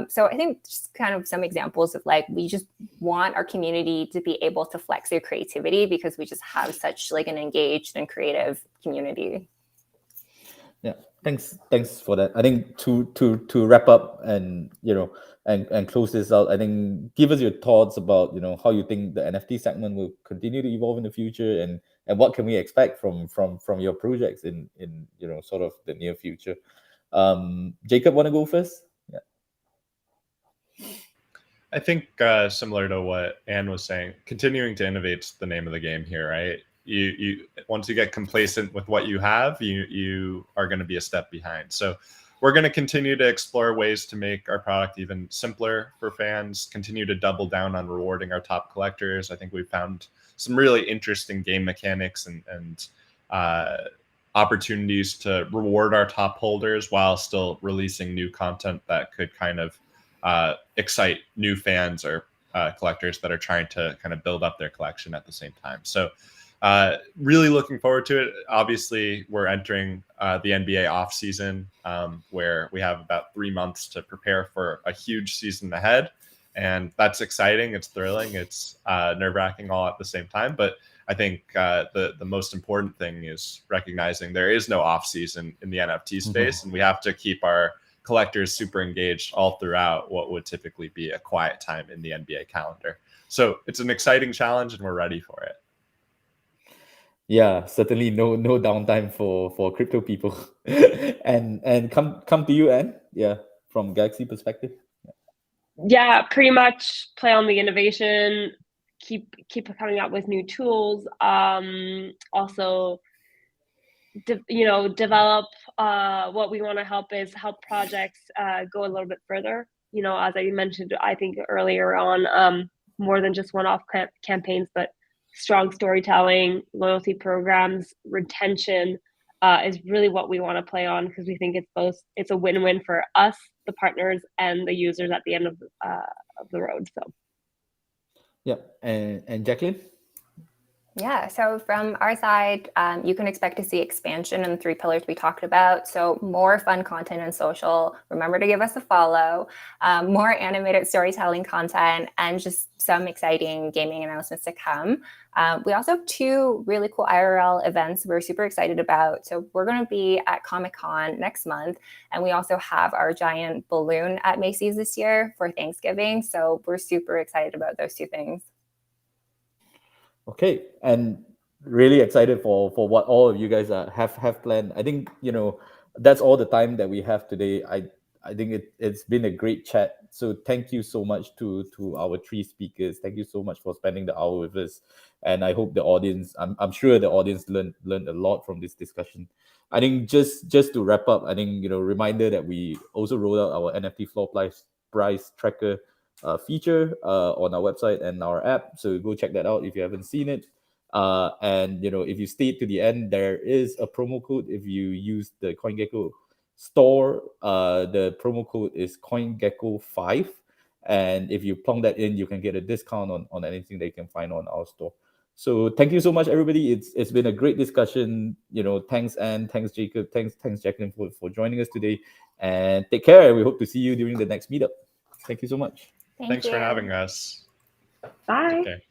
So I think just kind of some examples of like, we just want our community to be able to flex their creativity because we just have such like an engaged and creative community. Yeah, thanks for that. I think to wrap up and and close this out, I think give us your thoughts about how you think the NFT segment will continue to evolve in the future, and what can we expect from your projects in sort of the near future. Jacob, want to go first? Yeah. I think similar to what Anne was saying, continuing to innovate is the name of the game here, right? You once you get complacent with what you have, you are going to be a step behind. So we're going to continue to explore ways to make our product even simpler for fans, continue to double down on rewarding our top collectors. I think we've found some really interesting game mechanics and opportunities to reward our top holders while still releasing new content that could kind of excite new fans or collectors that are trying to kind of build up their collection at the same time. So really looking forward to it. Obviously, we're entering the NBA off season where we have about 3 months to prepare for a huge season ahead. And that's exciting. It's thrilling. It's nerve-wracking all at the same time. But I think the most important thing is recognizing there is no off season in the NFT space, and we have to keep our collectors super engaged all throughout what would typically be a quiet time in the NBA calendar. So it's an exciting challenge, and we're ready for it. Yeah, certainly no downtime for crypto people. and come to you, Anne. Yeah, from Galxe perspective. Yeah, pretty much play on the innovation, keep coming out with new tools. Also, develop what we want to help projects go a little bit further. As I mentioned, I think earlier on, more than just one-off campaigns, but strong storytelling, loyalty programs, retention is really what we want to play on, because we think it's a win-win for us, the partners, and the users at the end of the road. So yeah. And Jaclyn? Yeah, so from our side, you can expect to see expansion in the 3 pillars we talked about. So more fun content on social. Remember to give us a follow. More animated storytelling content, and just some exciting gaming announcements to come. We also have 2 really cool IRL events we're super excited about. So we're going to be at Comic-Con next month, and we also have our giant balloon at Macy's this year for Thanksgiving. So we're super excited about those 2 things. Okay, and really excited for what all of you guys have planned. I think that's all the time that we have today. I think it's been a great chat. So thank you so much to our 3 speakers. Thank you so much for spending the hour with us. And I hope the audience, I'm sure the audience learned a lot from this discussion. I think just to wrap up, I think reminder that we also rolled out our NFT floor price tracker feature on our website and our app. So go check that out if you haven't seen it. And if you stay to the end, there is a promo code if you use the CoinGecko store. The promo code is CoinGecko5, and if you plunk that in, you can get a discount on anything that you can find on our store. So thank you so much, everybody. It's been a great discussion. Thanks Anne, thanks Jacob, thanks Jaclyn for joining us today, and take care. We hope to see you during the next meetup. Thank you so much. Thanks for having us. Bye. Okay.